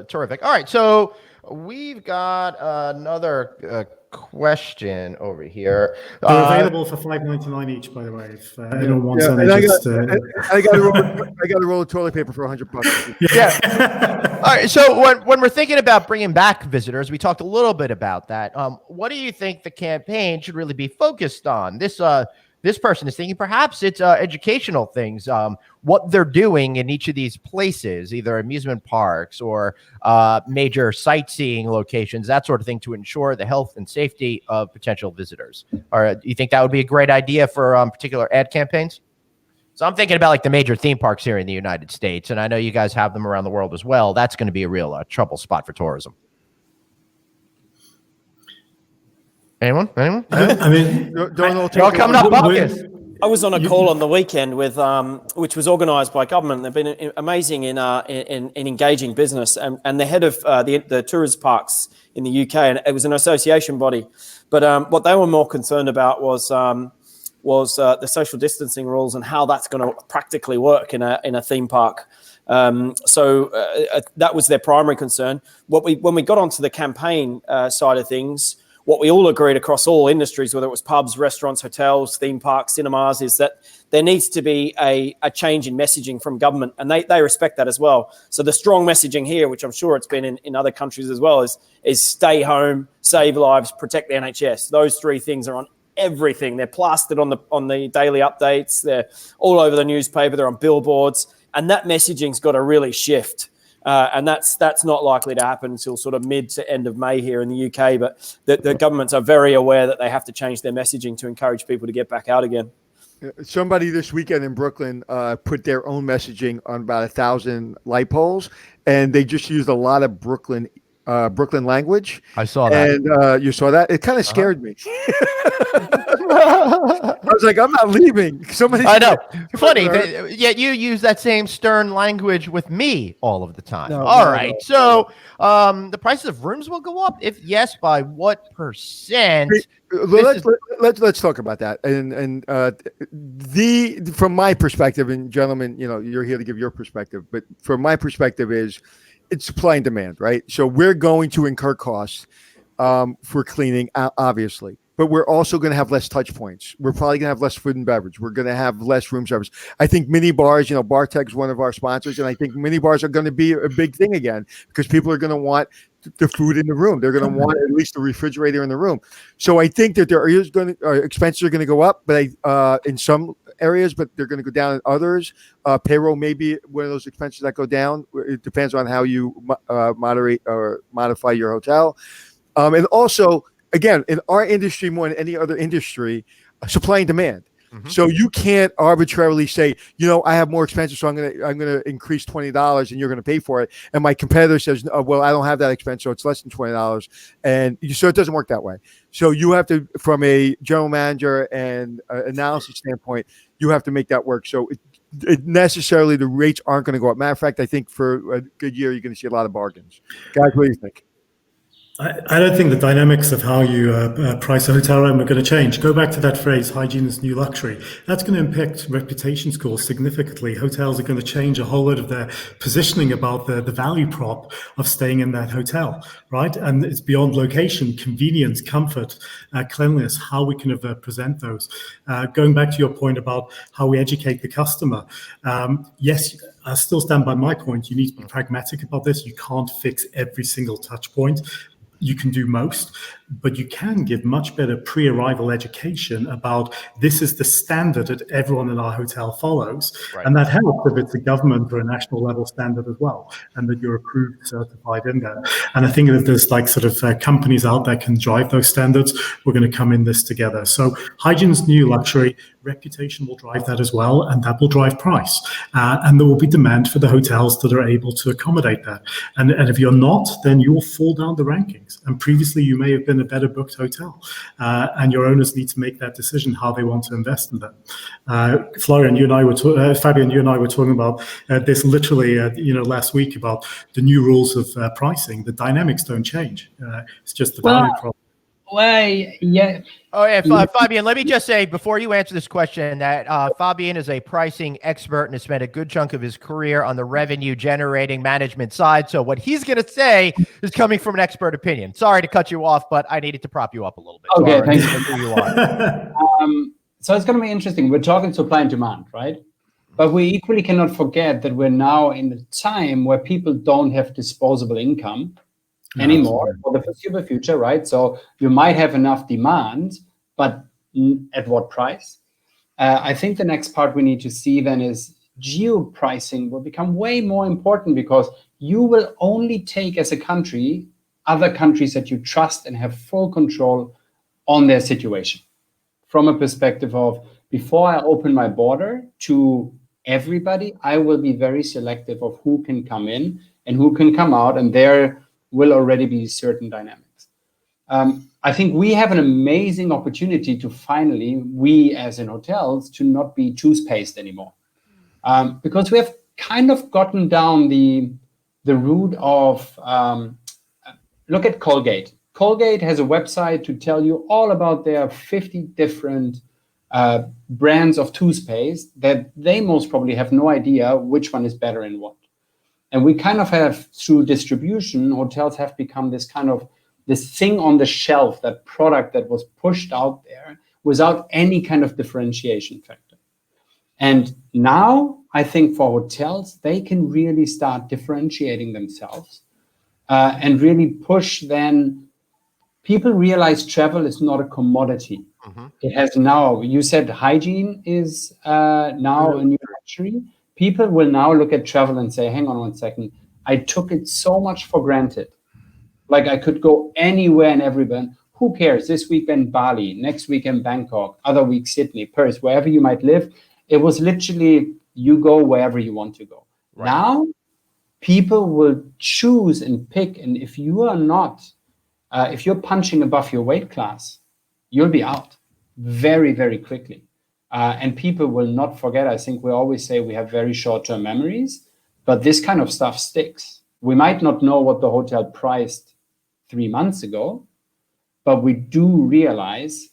Terrific. All right. So we've got another question over here. They're available for $5.99 each, by the way. If anyone wants any, I got a roll of toilet paper for $100. Yeah. All right. So when we're thinking about bringing back visitors, we talked a little bit about that. What do you think the campaign should really be focused on? This person is thinking perhaps it's educational things, what they're doing in each of these places, either amusement parks or major sightseeing locations, that sort of thing, to ensure the health and safety of potential visitors. Or do you think that would be a great idea for particular ad campaigns? So I'm thinking about like the major theme parks here in the United States, and I know you guys have them around the world as well. That's going to be a real trouble spot for tourism. Anyone? I mean, you're all coming up buckets. I was on a call on the weekend with, which was organised by government. They've been amazing in engaging business, and the head of the tourist parks in the UK, and it was an association body. But what they were more concerned about was the social distancing rules and how that's going to practically work in a theme park. So that was their primary concern. When we got onto the campaign side of things, what we all agreed across all industries, whether it was pubs, restaurants, hotels, theme parks, cinemas, is that there needs to be a change in messaging from government, and they respect that as well. So the strong messaging here, which I'm sure it's been in other countries as well, is stay home, save lives, protect the NHS. Those three things are on everything. They're plastered on the daily updates. They're all over the newspaper. They're on billboards, and that messaging's got to really shift. And that's not likely to happen until sort of mid to end of May here in the UK. But the governments are very aware that they have to change their messaging to encourage people to get back out again. Somebody this weekend in Brooklyn put their own messaging on about 1,000 light poles, and they just used a lot of Brooklyn language. I saw that. And you saw that? It kind of scared me. was like, I'm not leaving. Somebody. I know. Funny. Yet you use that same stern language with me all of the time. All right. So the prices of rooms will go up. If yes, by what percent? Let's talk about that. And from my perspective, and gentlemen, you're here to give your perspective, but from my perspective it's supply and demand, right? So we're going to incur costs for cleaning, obviously, but we're also going to have less touch points. We're probably going to have less food and beverage. We're going to have less room service. I think mini bars, Bartek's one of our sponsors, and I think mini bars are going to be a big thing again because people are going to want the food in the room. They're going to want at least the refrigerator in the room. So I think that expenses are going to go up, but in some areas, but they're going to go down in others. Payroll may be one of those expenses that go down. It depends on how you moderate or modify your hotel. And also, again, in our industry more than any other industry, supply and demand. Mm-hmm. So you can't arbitrarily say, I have more expenses, so I'm gonna increase $20 and you're gonna pay for it. And my competitor says, oh, well, I don't have that expense, so it's less than $20. And so it doesn't work that way. So you have to, from a general manager and analysis standpoint, you have to make that work. So necessarily the rates aren't going to go up. Matter of fact, I think for a good year, you're going to see a lot of bargains. Guys, what do you think? I don't think the dynamics of how you price a hotel room are going to change. Go back to that phrase, hygiene is new luxury. That's going to impact reputation scores significantly. Hotels are going to change a whole lot of their positioning about the value prop of staying in that hotel, right? And it's beyond location, convenience, comfort, cleanliness, how we can present those. Going back to your point about how we educate the customer. Yes, I still stand by my point. You need to be pragmatic about this. You can't fix every single touch point. You can do most, but you can give much better pre-arrival education about this is the standard that everyone in our hotel follows. Right. And that helps if it's a government or a national level standard as well, and that you're approved, certified in there. And I think that there's companies out there can drive those standards. We're going to come in this together. So hygiene's new luxury. Reputation will drive that as well, and that will drive price. And there will be demand for the hotels that are able to accommodate that. And if you're not, then you will fall down the rankings. And previously, you may have been a better booked hotel, and your owners need to make that decision how they want to invest in that. Florian, Fabian, you and I were talking about this literally, last week about the new rules of pricing. The dynamics don't change. It's just the value problem. Well, yeah. Oh, yeah, Fabian, let me just say before you answer this question that Fabian is a pricing expert and has spent a good chunk of his career on the revenue generating management side. So what he's going to say is coming from an expert opinion. Sorry to cut you off, but I needed to prop you up a little bit. Okay, thanks. Who you are. So it's going to be interesting. We're talking supply and demand, right? But we equally cannot forget that we're now in a time where people don't have disposable income anymore for the foreseeable future, right? So you might have enough demand, but at what price? I think the next part we need to see then is geo pricing will become way more important because you will only take as a country other countries that you trust and have full control on their situation. From a perspective of before I open my border to everybody, I will be very selective of who can come in and who can come out, and there will already be certain dynamics. I think we have an amazing opportunity to finally, we as in hotels, to not be toothpaste anymore. Because we have kind of gotten down the route of, look at Colgate. Colgate has a website to tell you all about their 50 different brands of toothpaste that they most probably have no idea which one is better and what. And we kind of have, through distribution, hotels have become this thing on the shelf, that product that was pushed out there without any kind of differentiation factor. And now I think for hotels, they can really start differentiating themselves and really push then. People realize travel is not a commodity. Mm-hmm. It has now, you said hygiene is now a new luxury. People will now look at travel and say, hang on one second, I took it so much for granted. Like I could go anywhere and everywhere. Who cares? This weekend, Bali, next weekend, Bangkok, other week, Sydney, Perth, wherever you might live. It was literally, you go wherever you want to go. Right. Now, people will choose and pick. And if you are not, if you're punching above your weight class, you'll be out very, very quickly. And people will not forget. I think we always say we have very short-term memories, but this kind of stuff sticks. We might not know what the hotel priced 3 months ago, but we do realize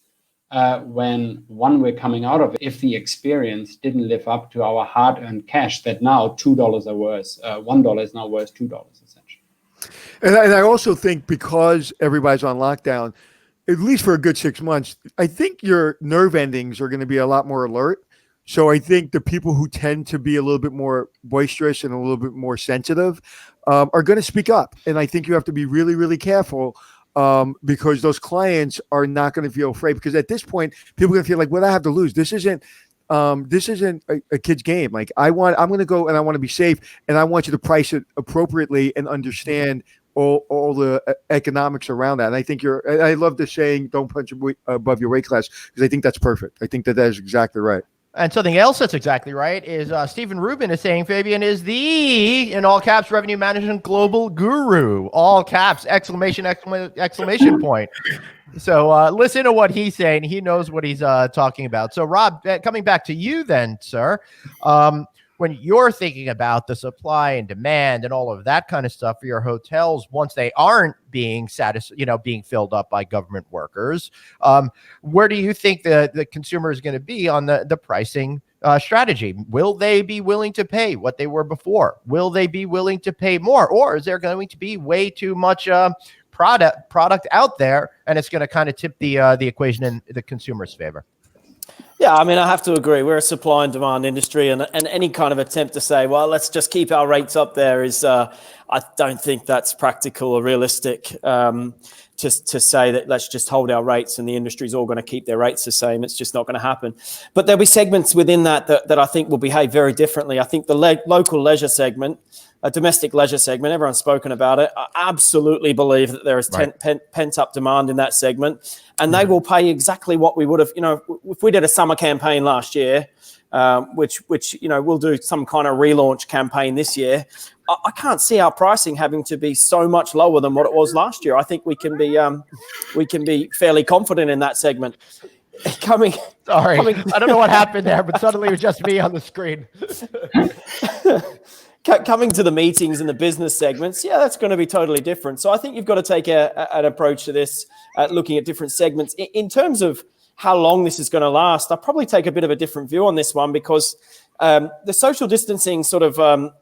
when we're coming out of it, if the experience didn't live up to our hard-earned cash, that now $2 are worth, $1 is now worth $2 essentially. And I also think because everybody's on lockdown, at least for a good 6 months, I think your nerve endings are going to be a lot more alert. So I think the people who tend to be a little bit more boisterous and a little bit more sensitive are going to speak up. And I think you have to be really, really careful because those clients are not going to feel afraid. Because at this point, people are going to feel like, what do I have to lose? This isn't a kid's game. Like I'm going to go and I want to be safe, and I want you to price it appropriately and understand all the economics around that. And I think I love the saying, don't punch above your weight class, because I think that's perfect. I think that is exactly right. And something else that's exactly right is Stephen Rubin is saying Fabian is the, in all caps, revenue management global guru. All caps, exclamation point. So listen to what he's saying. He knows what he's talking about. So Rob, coming back to you then, sir, when you're thinking about the supply and demand and all of that kind of stuff for your hotels, once they aren't being being filled up by government workers, where do you think the consumer is going to be on the pricing strategy? Will they be willing to pay what they were before? Will they be willing to pay more? Or is there going to be way too much product out there, and it's going to kind of tip the equation in the consumer's favor? Yeah, I mean, I have to agree. We're a supply and demand industry, and any kind of attempt to say, well, let's just keep our rates up there is, I don't think that's practical or realistic. Just to say that let's just hold our rates and the industry's all going to keep their rates the same. It's just not going to happen. But there'll be segments within that I think will behave very differently. I think the local leisure segment, a domestic leisure segment, everyone's spoken about it. I absolutely believe that there is pent-up demand in that segment, and they will pay exactly what we would have, if we did a summer campaign last year, which we'll do some kind of relaunch campaign this year. I can't see our pricing having to be so much lower than what it was last year. I think we can be fairly confident in that segment. Sorry, I don't know what happened there, but suddenly it was just me on the screen. Coming to the meetings and the business segments, yeah, that's going to be totally different. So I think you've got to take an approach to this, looking at different segments. In terms of how long this is going to last, I'll probably take a bit of a different view on this one, because the social distancing sort of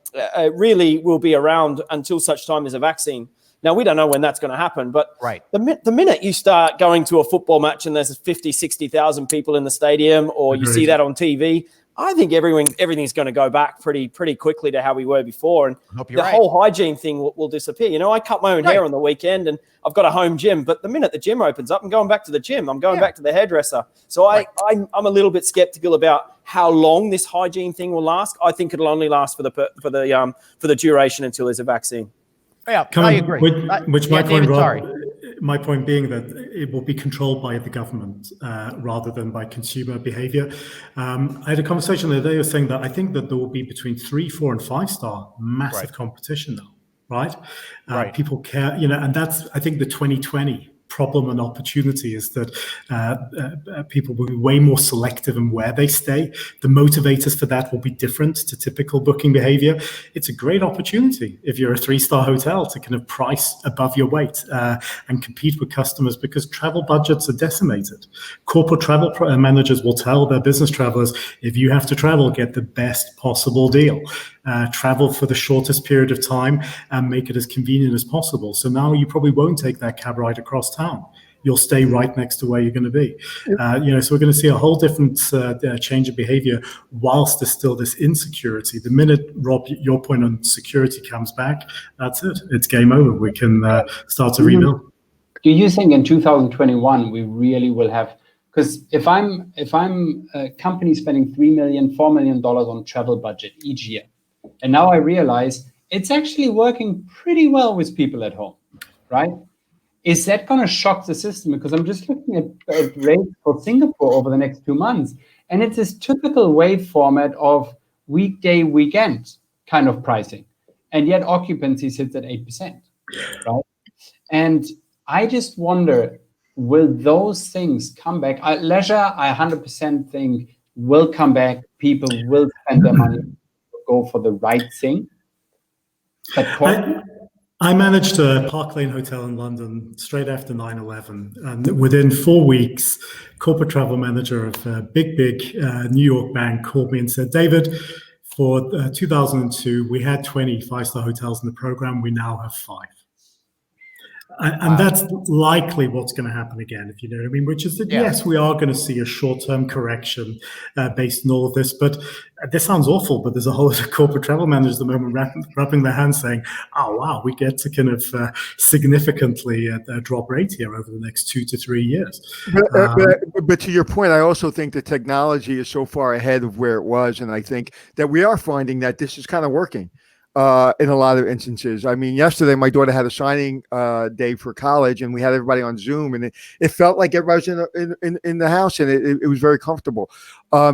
really will be around until such time as a vaccine. Now, we don't know when that's going to happen, but the minute you start going to a football match and there's 50, 60,000 people in the stadium, or you see that on TV, I think everything's going to go back pretty quickly to how we were before. And the whole hygiene thing will disappear. I cut my own hair on the weekend and I've got a home gym, but the minute the gym opens up, I'm going back to the gym. I'm going back to the hairdresser. So I'm a little bit skeptical about how long this hygiene thing will last. I think it'll only last for the duration until there's a vaccine. Yeah, I agree. My point being that it will be controlled by the government rather than by consumer behavior. I had a conversation the other day. I was saying that I think that there will be between 3, 4, and 5-star massive competition now, right? People care, and that's, I think, the 2020 problem and opportunity is that people will be way more selective in where they stay. The motivators for that will be different to typical booking behavior. It's a great opportunity if you're a 3-star hotel to kind of price above your weight and compete with customers, because travel budgets are decimated. Corporate travel managers will tell their business travelers, if you have to travel, get the best possible deal. Travel for the shortest period of time and make it as convenient as possible. So now you probably won't take that cab ride across town. You'll stay right next to where you're going to be. So we're going to see a whole different change of behavior whilst there's still this insecurity. The minute, Rob, your point on security comes back, that's it. It's game over. We can start to rebuild. Do you think in 2021 we really will have? Because if I'm a company spending $3 million, $4 million on travel budget each year, and now I realize it's actually working pretty well with people at home, right? Is that going to shock the system? Because I'm just looking at rates for Singapore over the next 2 months, and it's this typical wave format of weekday, weekend kind of pricing, and yet occupancy sits at 8%, right? And I just wonder, will those things come back? Leisure, I 100% think will come back. People will spend their money, go for the right thing. But I managed a Park Lane hotel in London straight after 9/11, and within 4 weeks, corporate travel manager of a big New York bank called me and said, David, for 2002, we had 20 five-star hotels in the program. We now have 5. And that's likely what's going to happen again, if you know what I mean, which is that, yes, we are going to see a short-term correction based on all of this. But this sounds awful, but there's a whole lot of corporate travel managers at the moment rubbing their hands saying, oh, wow, we get to kind of significantly drop rate here over the next 2 to 3 years. But to your point, I also think the technology is so far ahead of where it was. And I think that we are finding that this is kind of working. In a lot of instances. I mean, yesterday my daughter had a signing day for college, and we had everybody on Zoom, and it felt like everybody was in the house, and it was very comfortable.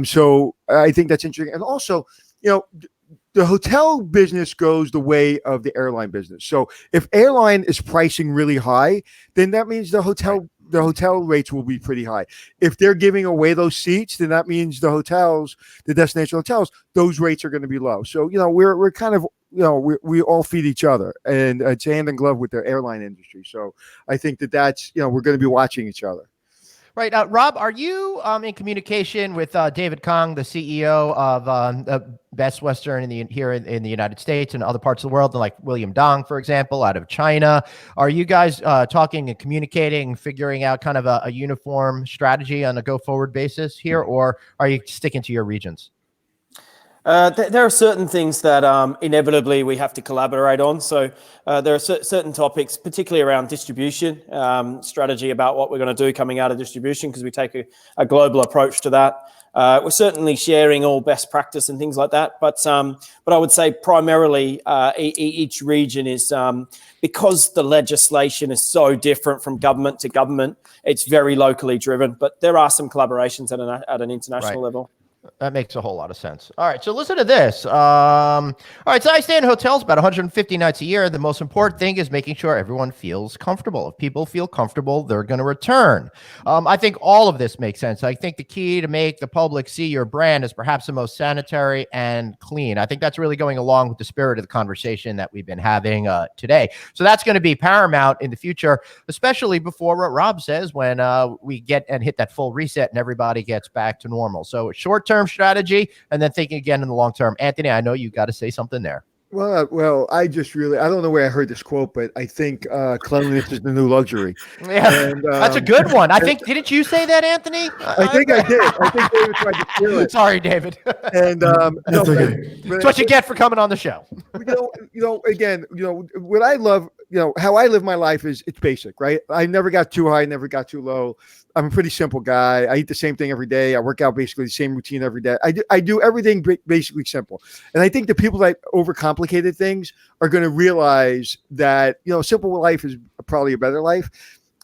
So I think that's interesting. And also, the hotel business goes the way of the airline business. So if airline is pricing really high, then that means the hotel rates will be pretty high. If they're giving away those seats, then that means the destination hotels, those rates are going to be low. So, we're kind of, we all feed each other, and it's hand in glove with the airline industry. So I think that's, we're going to be watching each other. Right. Rob, are you in communication with David Kong, the CEO of Best Western here in the United States and other parts of the world, like William Dong, for example, out of China? Are you guys talking and communicating, figuring out kind of a uniform strategy on a go-forward basis here, or are you sticking to your regions? There are certain things that inevitably we have to collaborate on. So there are certain topics, particularly around distribution, strategy about what we're going to do coming out of distribution, because we take a global approach to that. We're certainly sharing all best practice and things like that. But I would say primarily each region is, because the legislation is so different from government to government, it's very locally driven. But there are some collaborations at an international level. That makes a whole lot of sense. All right, so listen to this. All right, so I stay in hotels about 150 nights a year. The most important thing is making sure everyone feels comfortable. If people feel comfortable, they're going to return. I think all of this makes sense. I think the key to make the public see your brand is perhaps the most sanitary and clean. I think that's really going along with the spirit of the conversation that we've been having today. So that's going to be paramount in the future, especially before what Rob says, when we get and hit that full reset and everybody gets back to normal. So short-term strategy, and then thinking again in the long term. Anthony, I know you got to say something there. Well, I don't know where I heard this quote, but I think cleanliness is the new luxury. Yeah, and, that's a good one. I think, didn't you say that, Anthony? I think I did. I think David tried to steal it. Sorry, David. And that's what you get for coming on the show. Again, what I love, how I live my life is it's basic, right? I never got too high, never got too low. I'm a pretty simple guy. I eat the same thing every day. I work out basically the same routine every day. I do everything basically simple. And I think the people that overcomplicated things are going to realize that, simple life is probably a better life.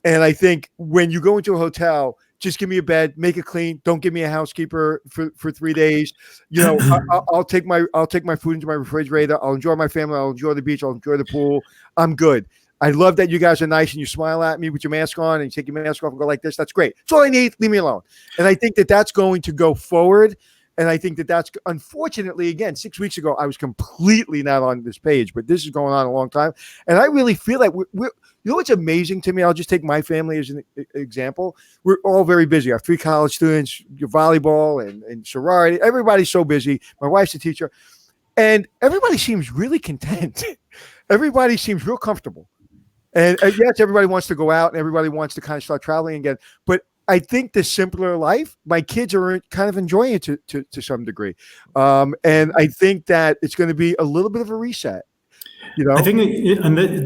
And I think when you go into a hotel, just give me a bed, make it clean. Don't give me a housekeeper for 3 days. I'll take my food into my refrigerator. I'll enjoy my family. I'll enjoy the beach. I'll enjoy the pool. I'm good. I love that you guys are nice and you smile at me with your mask on and you take your mask off and go like this. That's great. That's all I need. Leave me alone. And I think that that's going to go forward. And I think that that's, unfortunately, again, 6 weeks ago, I was completely not on this page, but this is going on a long time. And I really feel like we're what's amazing to me? I'll just take my family as an example. We're all very busy. I have 3 college students, volleyball and sorority. Everybody's so busy. My wife's a teacher. And everybody seems really content. Everybody seems real comfortable. And yes, everybody wants to go out and everybody wants to kind of start traveling again. But I think the simpler life, my kids are kind of enjoying it to some degree. And I think that it's going to be a little bit of a reset. I think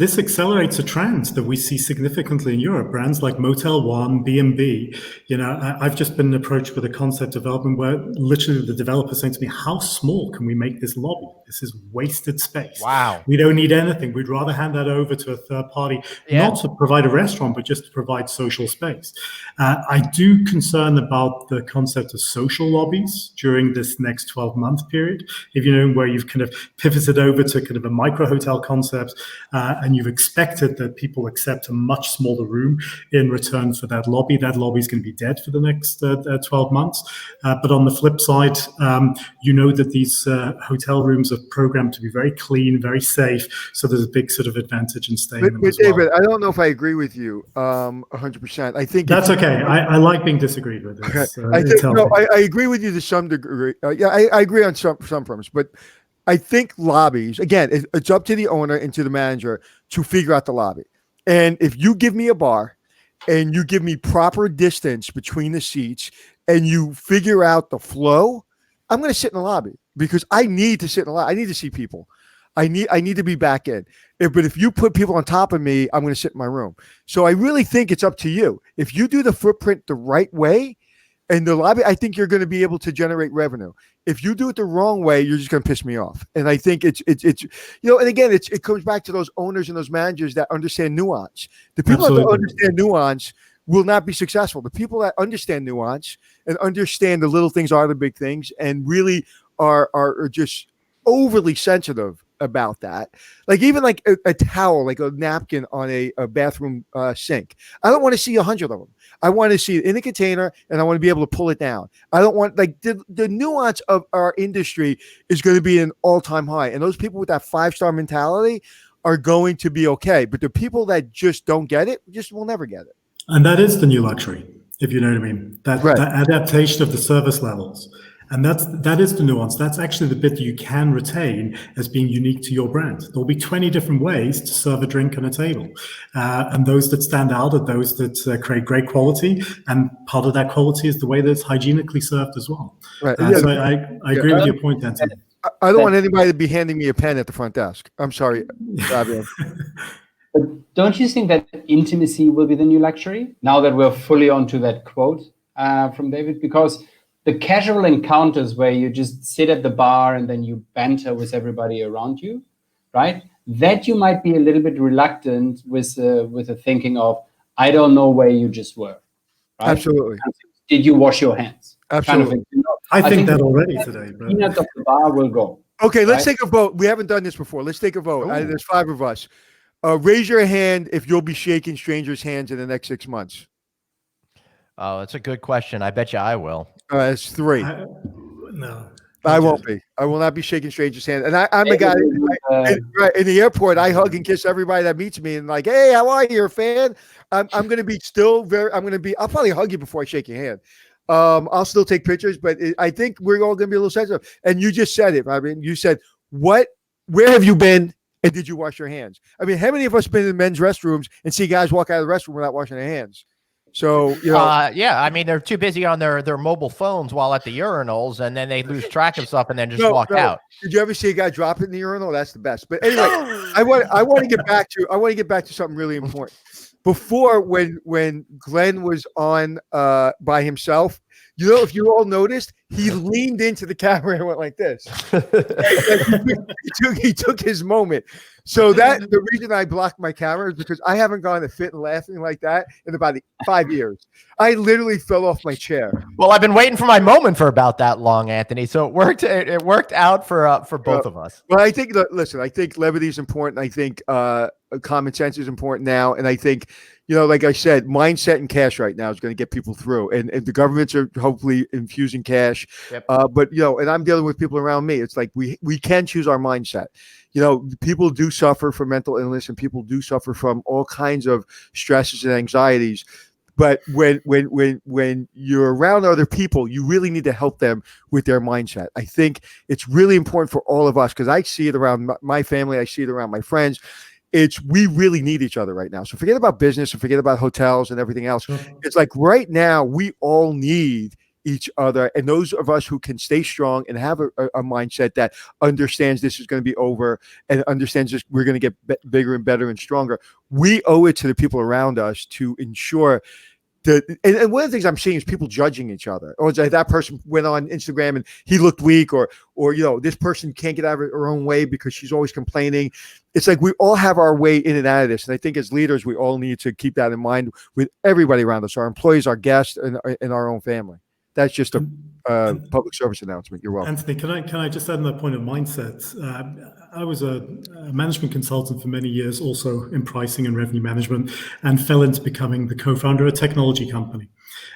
this accelerates a trend that we see significantly in Europe. Brands like Motel One, B&B. I've just been approached with a concept development where literally the developer saying to me, "How small can we make this lobby? This is wasted space. Wow, we don't need anything. We'd rather hand that over to a third party, not to provide a restaurant, but just to provide social space." I do concern about the concept of social lobbies during this next 12-month period. If where you've kind of pivoted over to kind of a micro hotel hotel concept, and you've expected that people accept a much smaller room in return for that lobby is going to be dead for the next 12 months. But on the flip side, you know that these hotel rooms are programmed to be very clean, very safe. So there's a big sort of advantage in staying in them as David, well. I don't know if I agree with you 100%. I think that's okay. I like being disagreed with. I agree with you to some degree. I agree on some firms, but I think lobbies, again, it's up to the owner and to the manager to figure out the lobby. And if you give me a bar and you give me proper distance between the seats and you figure out the flow, I'm going to sit in the lobby because I need to sit in the lobby. I need to see people. I need to be back in. But if you put people on top of me, I'm going to sit in my room. So I really think it's up to you. If you do the footprint the right way and the lobby, I think you're going to be able to generate revenue. If you do it the wrong way, you're just going to piss me off. And I think it's and again, it comes back to those owners and those managers that understand nuance. The people that don't understand nuance will not be successful. The people that understand nuance and understand the little things are the big things and really are just overly sensitive about that. Like even like a towel, like a napkin on a bathroom sink. I don't want to see 100 of them. I want to see it in a container and I want to be able to pull it down. I don't want like the nuance of our industry is going to be an all-time high. And those people with that 5-star mentality are going to be okay. But the people that just don't get it, just will never get it. And that is the new luxury, if you know what I mean. That adaptation of the service levels. And that is the nuance. That's actually the bit that you can retain as being unique to your brand. There'll be 20 different ways to serve a drink on a table. And those that stand out are those that create great quality. And part of that quality is the way that it's hygienically served as well. Right. So I agree with your point, Anthony. I don't want anybody to be handing me a pen at the front desk. I'm sorry, Fabian. But don't you think that intimacy will be the new luxury now that we're fully onto that quote from David? Because the casual encounters where you just sit at the bar and then you banter with everybody around you, right? That you might be a little bit reluctant with the thinking of, I don't know where you just were. Right? Absolutely. Did you wash your hands? Absolutely. I think that already today. But... peanuts of the bar will go. Okay, let's take a vote. We haven't done this before. Let's take a vote. There's 5 of us. Raise your hand if you'll be shaking strangers' hands in the next 6 months. Oh, that's a good question. I bet you I will. It's 3. No. I won't be. I will not be shaking strangers' hands. And I'm a guy in the airport. I hug and kiss everybody that meets me and like, hey, how are you? You're a fan? I'm going to be I'll probably hug you before I shake your hand. I'll still take pictures, but I think we're all going to be a little sensitive. And you just said it. I mean, you said, where have you been? And did you wash your hands? I mean, how many of us been in men's restrooms and see guys walk out of the restroom without washing their hands? So, yeah, I mean, they're too busy on their mobile phones while at the urinals, and then they lose track of stuff and then just walk out. Did you ever see a guy drop it in the urinal? That's the best. But anyway, I want to get back to something really important. Before, when Glenn was on by himself, if you all noticed, he leaned into the camera and went like this. He took his moment. So the reason I blocked my camera is because I haven't gone to fit and laughing like that in about 5 years. I literally fell off my chair. Well, I've been waiting for my moment for about that long, Anthony. So it worked out for both of us. Well, I think I think levity is important. I think common sense is important now, and I think like I said, mindset and cash right now is going to get people through, and the governments are hopefully infusing cash. Yep. But and I'm dealing with people around me. It's like we can choose our mindset. People do suffer from mental illness, and people do suffer from all kinds of stresses and anxieties. But when you're around other people, you really need to help them with their mindset. I think it's really important for all of us because I see it around my family. I see it around my friends. We really need each other right now. So forget about business and forget about hotels and everything else. It's like right now we all need each other. And those of us who can stay strong and have a mindset that understands this is going to be over and understands this, we're going to get bigger and better and stronger. We owe it to the people around us to ensure and one of the things I'm seeing is people judging each other. Oh, that person went on Instagram and he looked weak, or this person can't get out of her own way because she's always complaining. It's like we all have our way in and out of this. And I think as leaders, we all need to keep that in mind with everybody around us, our employees, our guests, and our own family. That's just a public service announcement. You're welcome. Anthony, can I just add on that point of mindset? I was a management consultant for many years, also in pricing and revenue management, and fell into becoming the co-founder of a technology company,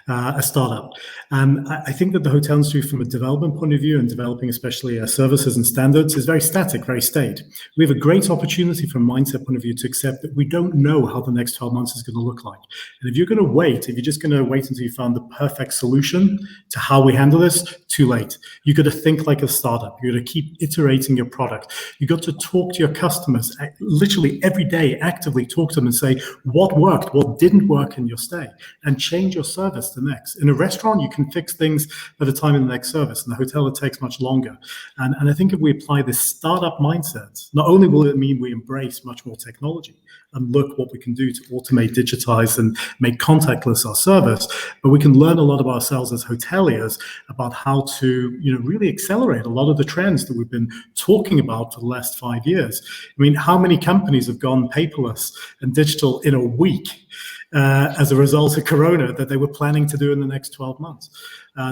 a startup. And I think that the hotel industry, from a development point of view, and developing especially services and standards, is very static, very staid. We have a great opportunity from a mindset point of view to accept that we don't know how the next 12 months is going to look like. And if you're going to wait, if you're just going to wait until you found the perfect solution to how we handle this, too late. You got to think like a startup. You got to keep iterating your product. You got to talk to your customers literally every day, actively talk to them and say what worked, what didn't work in your stay, and change your service the next. In a restaurant, you can fix things by the time in the next service. In the hotel, it takes much longer. And I think if we apply this startup mindset, not only will it mean we embrace much more technology and look what we can do to automate, digitize, and make contactless our service, but we can learn a lot about ourselves as hoteliers about how to, really accelerate a lot of the trends that we've been talking about for the last 5 years. I mean, how many companies have gone paperless and digital in a week as a result of Corona that they were planning to do in the next 12 months?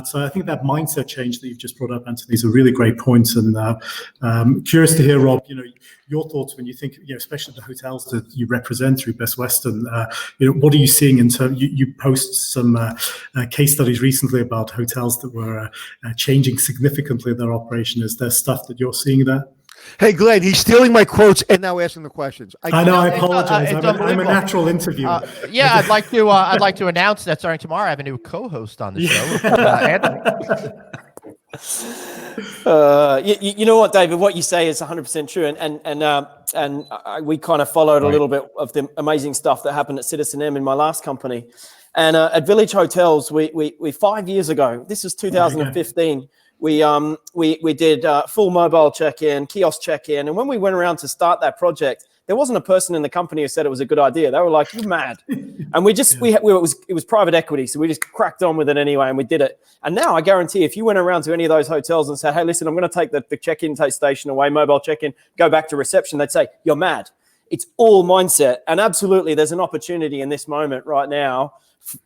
So I think that mindset change that you've just brought up, Anthony, is a really great point. And curious to hear, Rob, your thoughts when you think, especially the hotels that you represent through Best Western. What are you seeing in terms? You post some case studies recently about hotels that were changing significantly their operation. Is there stuff that you're seeing there? Hey, Glenn, he's stealing my quotes and now asking the questions. I know. I apologize. I'm a natural interviewer. I'd like to announce that starting tomorrow, I have a new co-host on the show, Anthony. You know what, David? What you say is 100% true, and we kind of followed a little bit of the amazing stuff that happened at Citizen M in my last company, and at Village Hotels, we 5 years ago. This is 2015. We did full mobile check-in, kiosk check-in, and when we went around to start that project, there wasn't a person in the company who said it was a good idea. They were like, "You're mad," and it was private equity, so we just cracked on with it anyway, and we did it. And now I guarantee, if you went around to any of those hotels and said, "Hey, listen, I'm going to take the check-in station away, mobile check-in, go back to reception," they'd say, "You're mad." It's all mindset, and absolutely, there's an opportunity in this moment right now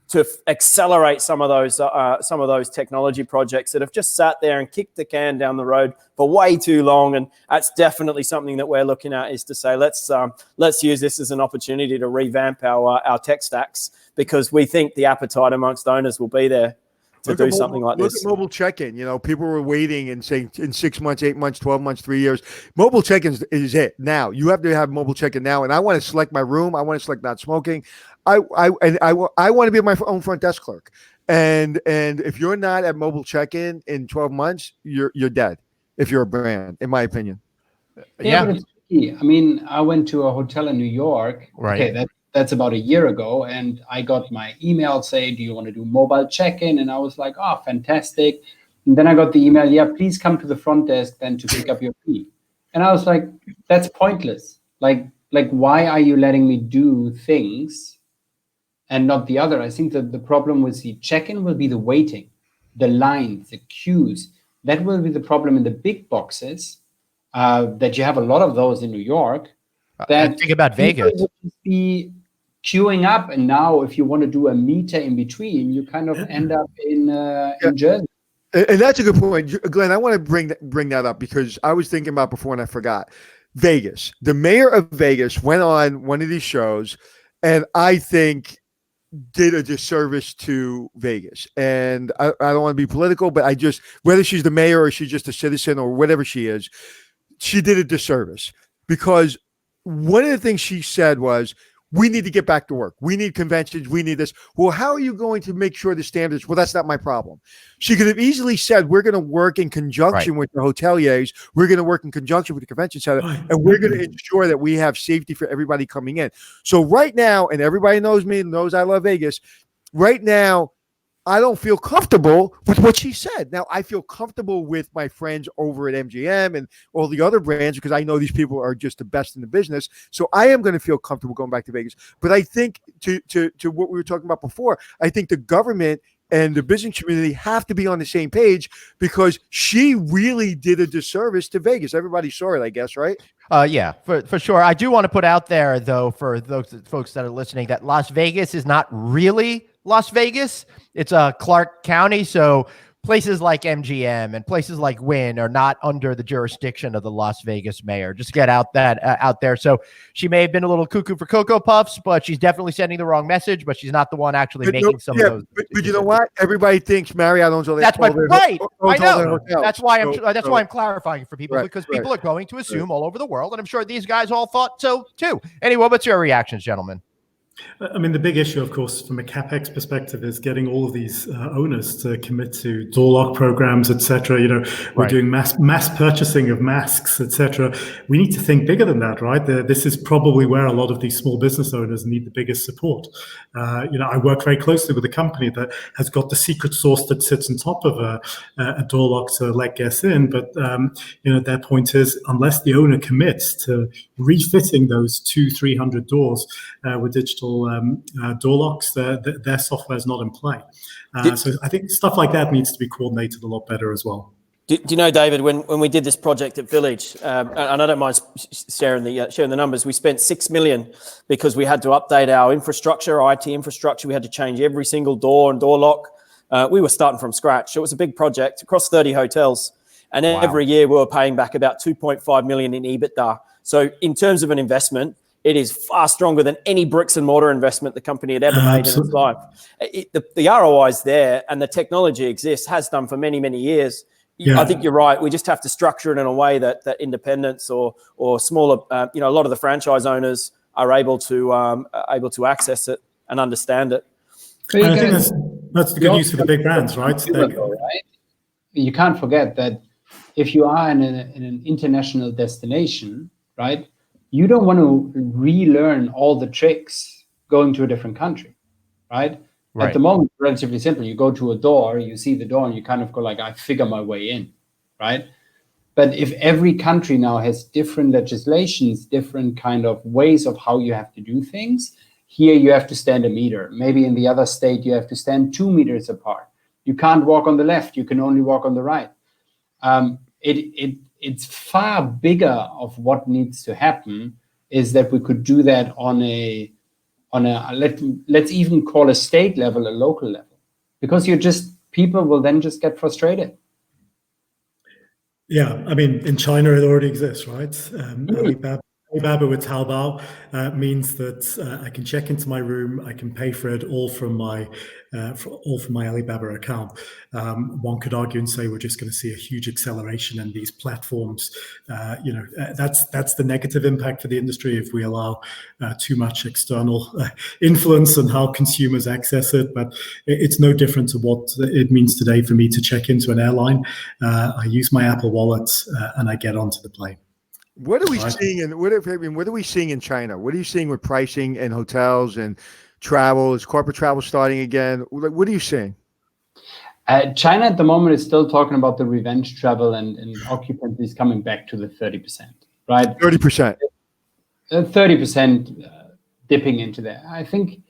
to accelerate some of those technology projects that have just sat there and kicked the can down the road for way too long. And that's definitely something that we're looking at, is to say, let's use this as an opportunity to revamp our tech stacks, because we think the appetite amongst owners will be there to do something like this. Look at mobile check-in. People were waiting and saying in 6 months, 8 months, 12 months, 3 years. Mobile check-in is it now. You have to have mobile check-in now. And I want to select my room. I want to select not smoking. I want to be my own front desk clerk. And if you're not at mobile check-in in 12 months, you're dead. If you're a brand, in my opinion. Yeah. But it's tricky. I mean, I went to a hotel in New York. Right. Okay, that's about a year ago, and I got my email saying, "Do you want to do mobile check-in?" And I was like, "Oh, fantastic!" And then I got the email, "Yeah, please come to the front desk then to pick up your key." And I was like, "That's pointless. Like, why are you letting me do things and not the other?" I think that the problem with the check-in will be the waiting, the lines, the queues. That will be the problem in the big boxes. That you have a lot of those in New York. That think about Vegas. Would be queuing up, and now if you want to do a meter in between, you kind of end up in Jersey. And that's a good point, Glenn. I want to bring that up because I was thinking about before and I forgot. Vegas. The mayor of Vegas went on one of these shows, and I think did a disservice to Vegas. And I don't want to be political, but whether she's the mayor or she's just a citizen or whatever she is, she did a disservice, because one of the things she said was, we need to get back to work. We need conventions. We need this. Well, how are you going to make sure the standards? Well, that's not my problem. She could have easily said, we're going to work in conjunction with the hoteliers. We're going to work in conjunction with the convention center, and we're going to ensure that we have safety for everybody coming in. So right now, and everybody knows me, knows I love Vegas. Right now, I don't feel comfortable with what she said. Now, I feel comfortable with my friends over at MGM and all the other brands, because I know these people are just the best in the business. So I am going to feel comfortable going back to Vegas. But I think to what we were talking about before, I think the government and the business community have to be on the same page, because she really did a disservice to Vegas. Everybody saw it, I guess, right? Yeah, for sure. I do want to put out there, though, for those folks that are listening, that Las Vegas is not really Las Vegas. It's Clark County, so places like MGM and places like Wynn are not under the jurisdiction of the Las Vegas mayor. Just get out there. So she may have been a little cuckoo for Cocoa Puffs, but she's definitely sending the wrong message. But she's not the one actually making some of those. But you know what? Everybody thinks Marriott owns all that. That's my right. I know. That's why I'm so clarifying for people, right, because people are going to assume all over the world, and I'm sure these guys all thought so too. Anyway, what's your reactions, gentlemen? I mean, the big issue, of course, from a CapEx perspective is getting all of these owners to commit to door lock programs, etc. We're doing mass purchasing of masks, etc. We need to think bigger than that, right? This is probably where a lot of these small business owners need the biggest support. I work very closely with a company that has got the secret sauce that sits on top of a door lock to let guests in. But, their point is, unless the owner commits to refitting those 200-300 doors with digital door locks, their software is not in play. So I think stuff like that needs to be coordinated a lot better as well. Do you know, David, when we did this project at Village, and I don't mind sharing the numbers, we spent $6 million because we had to update our infrastructure, our IT infrastructure. We had to change every single door and door lock. We were starting from scratch. It was a big project across 30 hotels. And every year we were paying back about $2.5 million in EBITDA. So in terms of an investment, it is far stronger than any bricks and mortar investment the company had ever made in its life. The ROI is there, and the technology exists, has done for many, many years. Yeah. I think you're right. We just have to structure it in a way that independents or smaller, a lot of the franchise owners are able to access it and understand it. I think that's the good news for the big brands, right? You can't forget that if you are in an international destination, right, you don't want to relearn all the tricks going to a different country, right? At the moment, it's relatively simple. You go to a door, you see the door, and you kind of go like, I figure my way in, right? But if every country now has different legislations, different kind of ways of how you have to do things, here you have to stand a meter. Maybe in the other state, you have to stand 2 meters apart. You can't walk on the left. You can only walk on the right. It's far bigger of what needs to happen is that we could do that on a let's even call a state level, a local level, because people will then just get frustrated. Yeah, I mean, in China it already exists, right? Alibaba with Taobao means that I can check into my room, I can pay for it all from my Alibaba account. One could argue and say we're just going to see a huge acceleration in these platforms. That's the negative impact for the industry if we allow too much external influence on how consumers access it. But it's no different to what it means today for me to check into an airline. I use my Apple Wallet and I get onto the plane. What are we seeing what are we seeing in China? What are you seeing with pricing and hotels and travel? Is corporate travel starting again? What are you seeing? China at the moment is still talking about the revenge travel and occupancies coming back to the 30%, right? 30%. 30% dipping into there. I think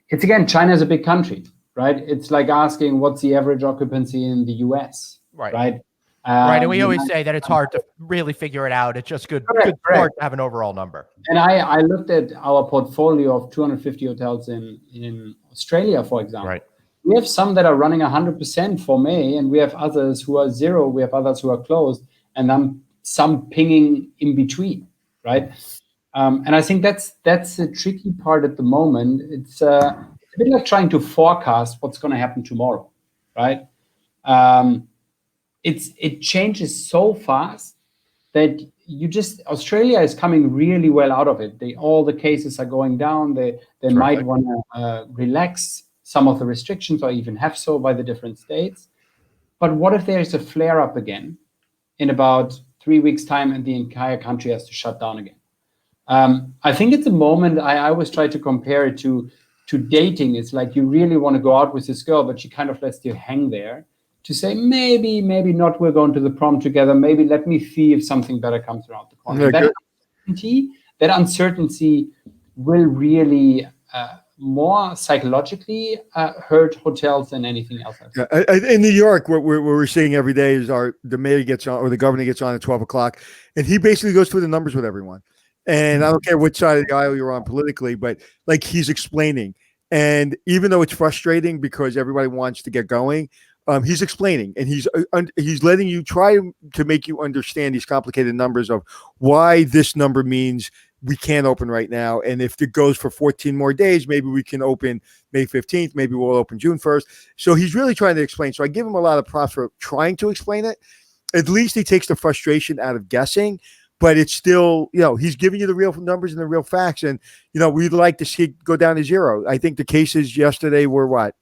it's, again, China is a big country, right? It's like asking what's the average occupancy in the US, right? Right, and we always say that it's hard to really figure it out. It's just good to have an overall number. And I looked at our portfolio of 250 hotels in Australia, for example. Right. We have some that are running 100% for May, and we have others who are 0. We have others who are closed, and then some pinging in between, right? And I think that's the tricky part at the moment. It's a bit like trying to forecast what's going to happen tomorrow, right? It changes so fast that Australia is coming really well out of it. All the cases are going down. They might want to relax some of the restrictions or even have so by the different states. But what if there is a flare up again in about 3 weeks' time and the entire country has to shut down again? I think at the moment, I always try to compare it to dating. It's like you really want to go out with this girl, but she kind of lets you hang there. To say maybe not, we're going to the prom together. Maybe let me see if something better comes around the corner. That uncertainty will really more psychologically hurt hotels than anything else. In New York, what we're seeing every day is the mayor gets on, or the governor gets on at 12 o'clock, and he basically goes through the numbers with everyone. And I don't care which side of the aisle you're on politically, but like he's explaining. And even though it's frustrating because everybody wants to get going, he's explaining, and he's letting you try to make you understand these complicated numbers of why this number means we can't open right now. And if it goes for 14 more days, maybe we can open May 15th. Maybe we'll open June 1st. So he's really trying to explain. So I give him a lot of props for trying to explain it. At least he takes the frustration out of guessing, but it's still, he's giving you the real numbers and the real facts. And, we'd like to see it go down to zero. I think the cases yesterday were what?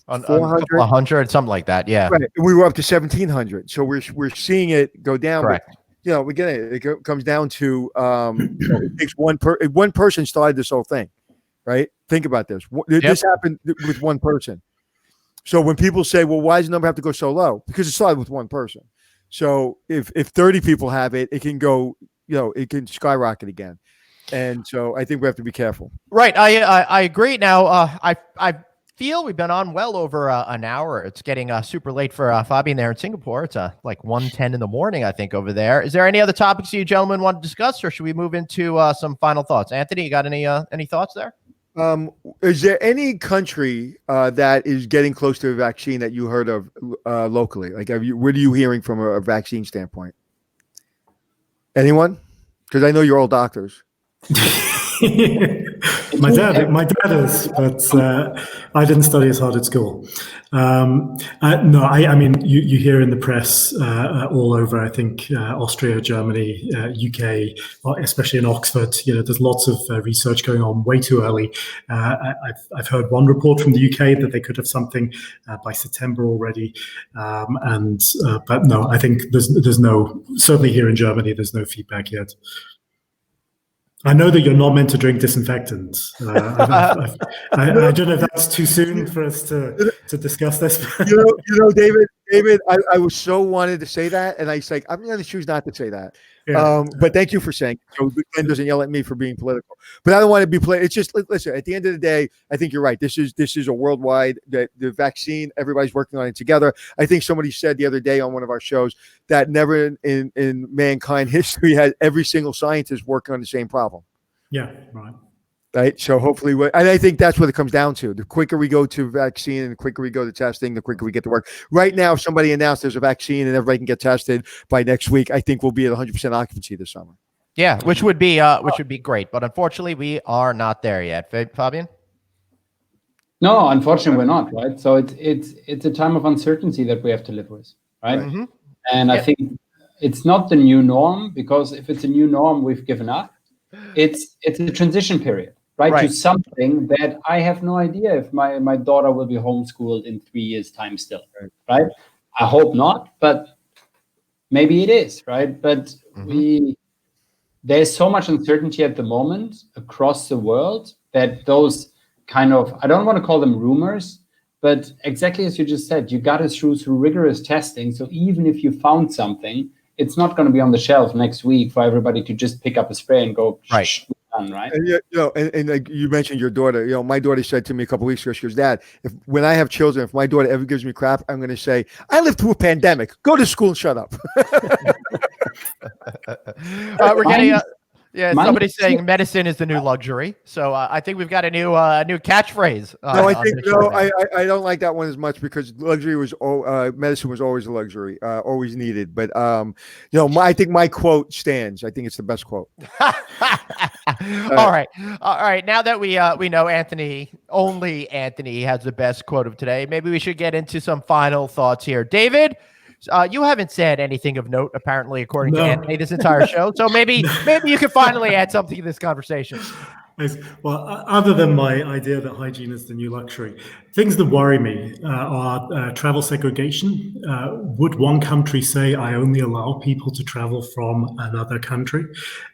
On 100, something like that. Yeah. Right. We were up to 1,700. So we're seeing it go down. Correct. But, again, it comes down to it takes one person started this whole thing, right? Think about this. This happened with one person. So when people say, well, why does the number have to go so low? Because it started with one person. So if 30 people have it, it can go, it can skyrocket again. And so I think we have to be careful. Right. I agree. Now, I feel we've been on well over an hour. It's getting super late for Fabian there in Singapore. It's like 1:10 in the morning, I think, over there. Is there any other topics you gentlemen want to discuss, or should we move into some final thoughts? Anthony, you got any thoughts there? Is there any country that is getting close to a vaccine that you heard of locally? Like, what are you hearing from a vaccine standpoint? Anyone? Because I know you're all doctors. My dad is, but I didn't study as hard at school. No, I mean, you hear in the press all over, I think, Austria, Germany, UK, especially in Oxford, there's lots of research going on way too early. I've heard one report from the UK that they could have something by September already. But no, I think there's no, certainly here in Germany, there's no feedback yet. I know that you're not meant to drink disinfectant. I don't know if that's too soon for us to discuss this. David, I was so wanted to say that, and I was like, I'm going to choose not to say that. Yeah. But thank you for saying it. So Glenn doesn't yell at me for being political. But I don't want to be political. It's just, listen, at the end of the day, I think you're right. This is a worldwide, the vaccine, everybody's working on it together. I think somebody said the other day on one of our shows that never in mankind history had every single scientist working on the same problem. Yeah, right. Right. So hopefully, and I think that's what it comes down to. The quicker we go to vaccine and the quicker we go to testing, the quicker we get to work. Right now, if somebody announced there's a vaccine and everybody can get tested by next week, I think we'll be at 100% occupancy this summer. Yeah, which would be great. But unfortunately, we are not there yet. Fabian? No, unfortunately, we're not. Right. So it's a time of uncertainty that we have to live with. Right. Mm-hmm. And I think it's not the new norm, because if it's a new norm, we've given up. It's a transition period. Right, to something that I have no idea if my daughter will be homeschooled in 3 years' time still, right? I hope not, but maybe it is, right? But there's so much uncertainty at the moment across the world that those kind of, I don't want to call them rumors, but exactly as you just said, you got to through rigorous testing. So even if you found something, it's not going to be on the shelf next week for everybody to just pick up a spray and go, right? And, and like you mentioned your daughter, my daughter said to me a couple of weeks ago, she goes, Dad, when I have children, if my daughter ever gives me crap, I'm going to say, I lived through a pandemic. Go to school and shut up. We're getting somebody's saying medicine is the new luxury. So I think we've got a new catchphrase. I don't like that one as much, because luxury was medicine was always a luxury, always needed. But I think my quote stands. I think it's the best quote. All right. Now that we know only Anthony has the best quote of today, maybe we should get into some final thoughts here. David, you haven't said anything of note, apparently, according to Anthony, this entire show. So maybe you can finally add something to this conversation. Well, other than my idea that hygiene is the new luxury, things that worry me are travel segregation. Would one country say, I only allow people to travel from another country?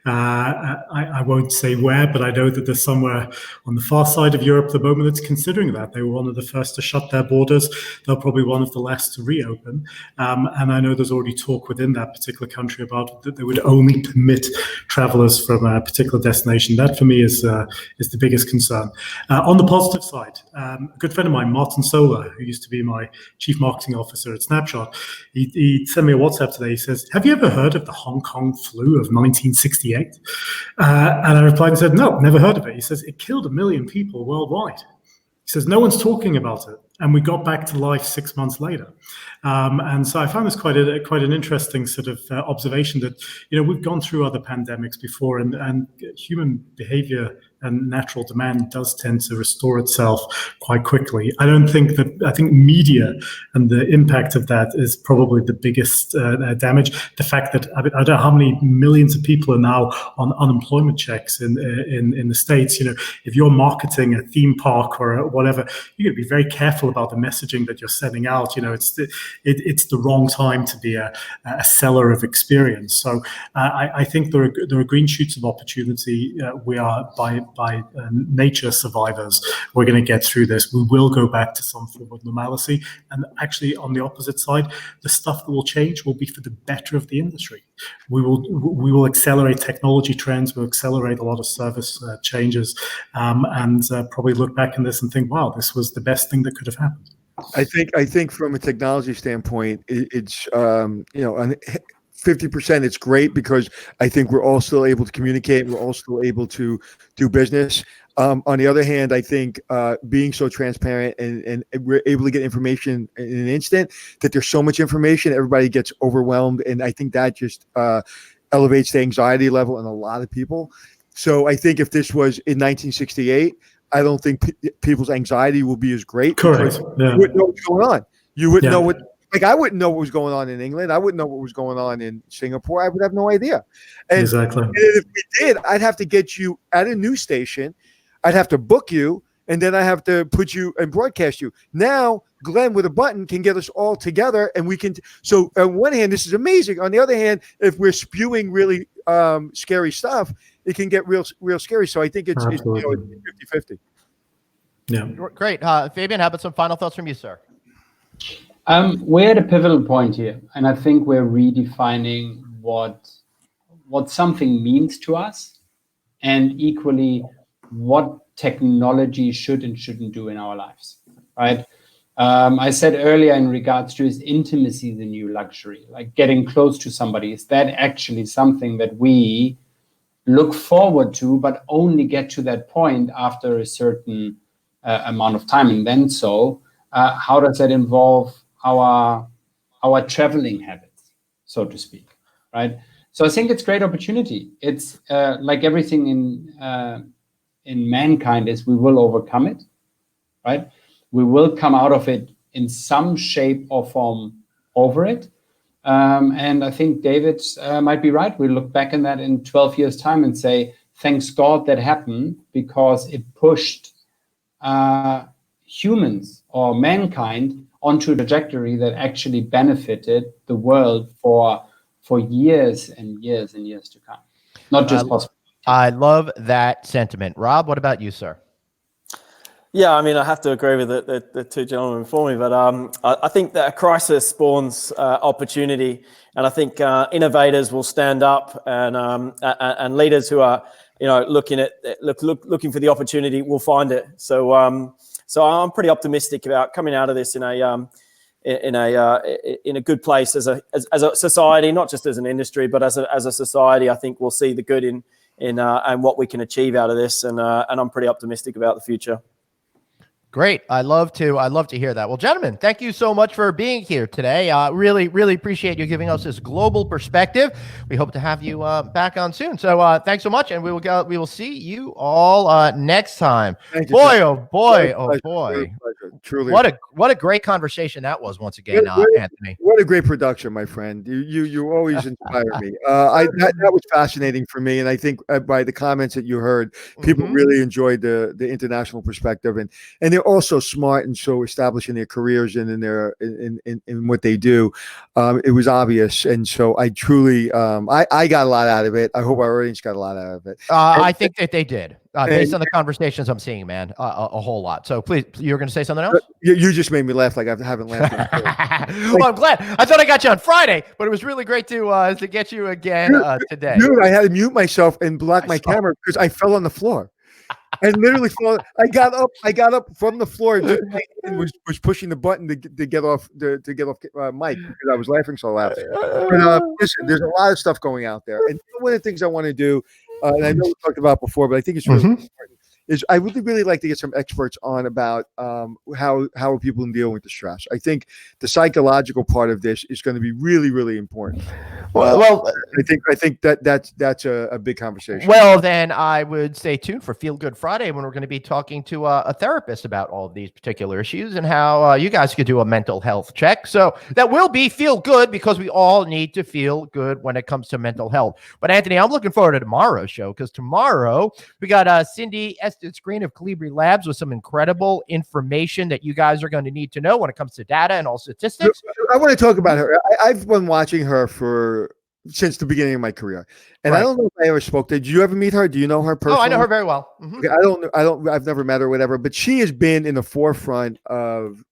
I won't say where, but I know that there's somewhere on the far side of Europe at the moment that's considering that. They were one of the first to shut their borders. They're probably one of the last to reopen. And I know there's already talk within that particular country about that they would only permit travelers from a particular destination. That, for me, is the biggest concern. On the positive side, a good friend of mine, Martin Solar, who used to be my chief marketing officer at Snapshot, he sent me a WhatsApp today. He says, have you ever heard of the Hong Kong flu of 1968? And I replied and said, no, never heard of it. He says, it killed 1 million people worldwide. He says, no one's talking about it. And we got back to life 6 months later. And so I found this quite an interesting sort of observation that, we've gone through other pandemics before, and human behavior and natural demand does tend to restore itself quite quickly. I think media and the impact of that is probably the biggest damage. The fact that I don't know how many millions of people are now on unemployment checks in the States. If you're marketing a theme park or whatever, you're going to be very careful about the messaging that you're sending out. It's the wrong time to be a seller of experience. So I think there are green shoots of opportunity. We are by nature survivors. We're going to get through this. We will go back to some form of normalcy. And actually, on the opposite side, the stuff that will change will be for the better of the industry. We will accelerate technology trends. We'll accelerate a lot of service changes, and probably look back in this and think, wow, this was the best thing that could have happened. I think from a technology standpoint, it's 50%, it's great because I think we're all still able to communicate. We're all still able to do business. On the other hand, I think being so transparent and we're able to get information in an instant, that there's so much information, everybody gets overwhelmed. And I think that just elevates the anxiety level in a lot of people. So I think if this was in 1968, I don't think people's anxiety will be as great. Correct. Yeah. You wouldn't know what's going on. You wouldn't know what. Like, I wouldn't know what was going on in England. I wouldn't know what was going on in Singapore. I would have no idea. And, exactly. And if we did, I'd have to get you at a news station. I'd have to book you, and then I have to put you and broadcast you. Now, Glenn with a button can get us all together, and we can. So on one hand, this is amazing. On the other hand, if we're spewing really scary stuff, it can get real scary. So I think it's 50-50. Yeah. Great. Fabian, how about some final thoughts from you, sir? We're at a pivotal point here, and I think we're redefining what something means to us, and equally what technology should and shouldn't do in our lives, right? I said earlier in regards to, is intimacy the new luxury? Like getting close to somebody, is that actually something that we look forward to, but only get to that point after a certain amount of time? And then how does that involve our traveling habits, so to speak, right? So I think it's great opportunity. It's like everything in mankind is, we will overcome it, right? We will come out of it in some shape or form over it. And I think David might be right. We look back in that in 12 years' time and say, thanks God that happened, because it pushed humans or mankind onto a trajectory that actually benefited the world for years and years and years to come. Not just possible. I love that sentiment. Rob, what about you, sir? Yeah, I mean, I have to agree with the two gentlemen before me, but I think that a crisis spawns opportunity, and I think innovators will stand up, and leaders who are looking for the opportunity will find it. So I'm pretty optimistic about coming out of this in a good place as a society, not just as an industry, but as a society. I think we'll see the good in and what we can achieve out of this, and I'm pretty optimistic about the future. Great. I love to hear that. Well, gentlemen, thank you so much for being here today. Really, really appreciate you giving us this global perspective. We hope to have you back on soon. So thanks so much, and we will see you all next time. Thank you, boy, sir. oh boy, oh Pleasure. boy. Truly. What a great conversation that was once again, Anthony. What a great production, my friend. You always inspire me. That was fascinating for me, and I think by the comments that you heard, people really enjoyed the international perspective, and they're also smart and so established in their careers and in their in what they do. It was obvious, and so I truly I got a lot out of it. I hope our audience got a lot out of it. I think that they did. Based on the conversations I'm seeing, man, a whole lot. So please, you were going to say something else? You just made me laugh like I haven't laughed. Well, I'm glad. I thought I got you on Friday, but it was really great to get you again today. Dude, I had to mute myself and block my camera because I fell on the floor. I literally fell. I got up from the floor and was pushing the button to get off mic because I was laughing so loud. But listen, there's a lot of stuff going out there, and one of the things I want to do, and I know we talked about before, but I think it's really important, is I would really like to get some experts on about how are people dealing with the stress. I think the psychological part of this is going to be really, really important. Well, I think that's a big conversation. Well, then I would stay tuned for Feel Good Friday when we're going to be talking to a therapist about all of these particular issues and how you guys could do a mental health check. So that will be Feel Good, because we all need to feel good when it comes to mental health. But Anthony, I'm looking forward to tomorrow's show, because tomorrow we got Cindy Estes Green of Calibri Labs with some incredible information that you guys are going to need to know when it comes to data and all statistics. I want to talk about her. I've been watching her since the beginning of my career, and I don't know if I ever spoke to her. Did you ever meet her? Do you know her personally? Oh, I know her very well. Mm-hmm. Okay, I've never met her, or whatever, but she has been in the forefront of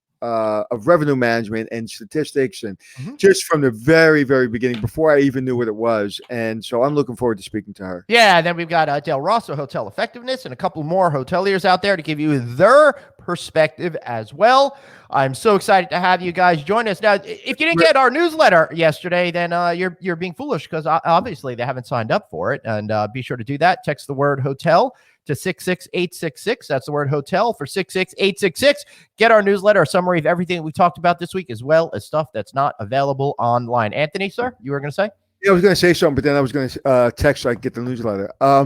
revenue management and statistics, and just from the very, very beginning, before I even knew what it was. And so I'm looking forward to speaking to her. Yeah, and then we've got Del Rosso Hotel Effectiveness and a couple more hoteliers out there to give you their perspective as well. I'm so excited to have you guys join us. Now, if you didn't get our newsletter yesterday, then you're being foolish, because obviously they haven't signed up for it. And be sure to do that. Text the word hotel to 66866. That's the word hotel for 66866. Get our newsletter, a summary of everything we talked about this week, as well as stuff that's not available online. Anthony, sir, you were going to say? Yeah, I was going to say something, but then I was going to text so I could get the newsletter. We're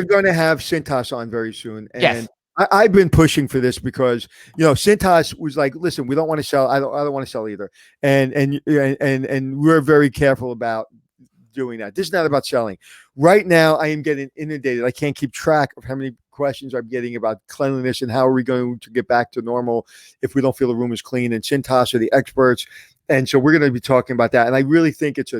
going to have Cintas on very soon. And yes. I've been pushing for this because, Cintas was like, listen, we don't want to sell. I don't want to sell either. And we're very careful about doing that. This is not about selling. Right now, I am getting inundated. I can't keep track of how many questions I'm getting about cleanliness and how are we going to get back to normal if we don't feel the room is clean. And Cintas are the experts. And so we're going to be talking about that. And I really think it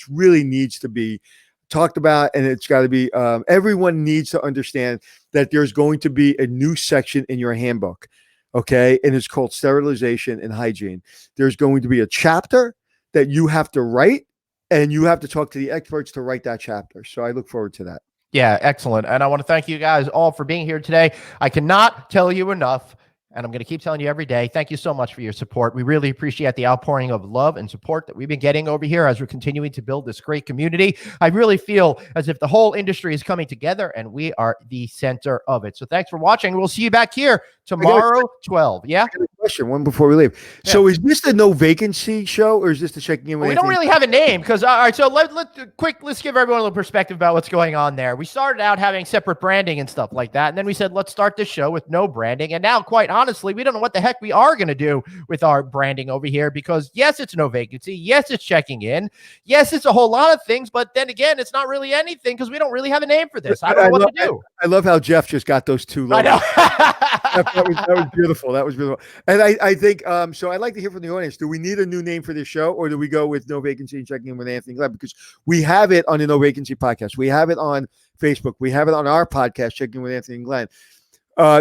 really needs to be talked about, and it's got to be everyone needs to understand that there's going to be a new section in your handbook, okay? And it's called sterilization and hygiene. There's going to be a chapter that you have to write, and you have to talk to the experts to write that chapter. So I look forward to that. Yeah, excellent. And I want to thank you guys all for being here today. I cannot tell you enough, and I'm going to keep telling you every day, thank you so much for your support. We really appreciate the outpouring of love and support that we've been getting over here as we're continuing to build this great community. I really feel as if the whole industry is coming together, and we are the center of it. So thanks for watching. We'll see you back here tomorrow, 12. Yeah? I got a question, one before we leave. Yeah. So is this the no vacancy show, or is this the checking in with We don't really have a name, because, all right, so let's give everyone a little perspective about what's going on there. We started out having separate branding and stuff like that, and then we said, let's start this show with no branding. And now, quite honestly, we don't know what the heck we are going to do with our branding over here, because yes, it's no vacancy. Yes, it's checking in. Yes, it's a whole lot of things, but then again, it's not really anything, because we don't really have a name for this. I don't know what to do. I love how Jeff just got those two logos. I know. That was beautiful. That was beautiful. And I think, so I'd like to hear from the audience. Do we need a new name for this show, or do we go with No Vacancy and Checking In with Anthony Glenn? Because we have it on the No Vacancy podcast. We have it on Facebook. We have it on our podcast, Checking In with Anthony Glenn.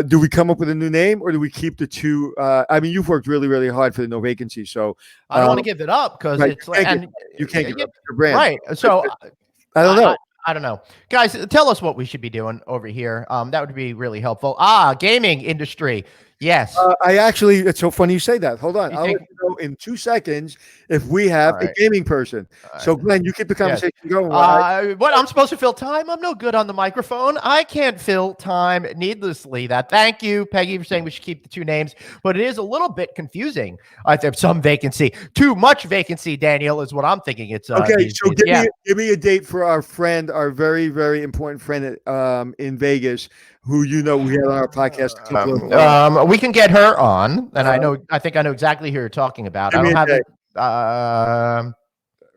Do we come up with a new name, or do we keep the two? I mean, you've worked really, really hard for the No Vacancy. So I don't want to give it up, because it's like, you can't give up your brand. Right. So I don't know. I don't know. Guys, tell us what we should be doing over here. That would be really helpful. Gaming industry. Yes. It's so funny you say that. Hold on. I'll let you know in 2 seconds if we have a gaming person. So Glenn, you keep the conversation going. What, I'm supposed to fill time? I'm no good on the microphone. I can't fill time needlessly. Thank you, Peggy, for saying we should keep the two names, but it is a little bit confusing. I think some vacancy, too much vacancy, Daniel, is what I'm thinking. It's okay. So give me a date for our friend, our very, very important friend in Vegas, who we had on our podcast. We can get her on, and I think I know exactly who you're talking about. I don't have it.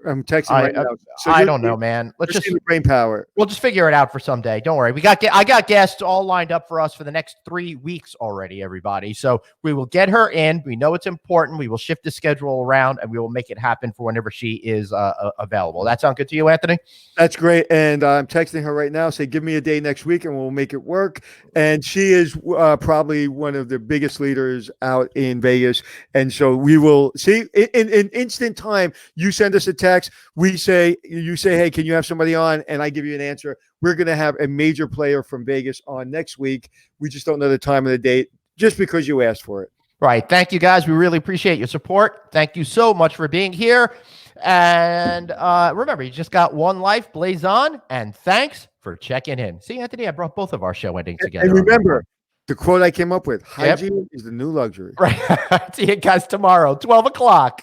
I'm texting right now. So I don't know, man. Let's just brain power. We'll just figure it out for someday. Don't worry. I got guests all lined up for us for the next 3 weeks already, everybody. So we will get her in. We know it's important. We will shift the schedule around, and we will make it happen for whenever she is available. That sound good to you, Anthony? That's great. And I'm texting her right now. Say, give me a day next week, and we'll make it work. And she is probably one of the biggest leaders out in Vegas. And so we will see in instant time. You send us a text. You say, hey, can you have somebody on? And I give you an answer. We're going to have a major player from Vegas on next week. We just don't know the time and the date, just because you asked for it. Right. Thank you, guys. We really appreciate your support. Thank you so much for being here. And remember, you just got one life. Blaze on. And thanks for checking in. See, Anthony, I brought both of our show endings together. And remember, the quote I came up with, hygiene is the new luxury. Right. See you guys tomorrow, 12 o'clock.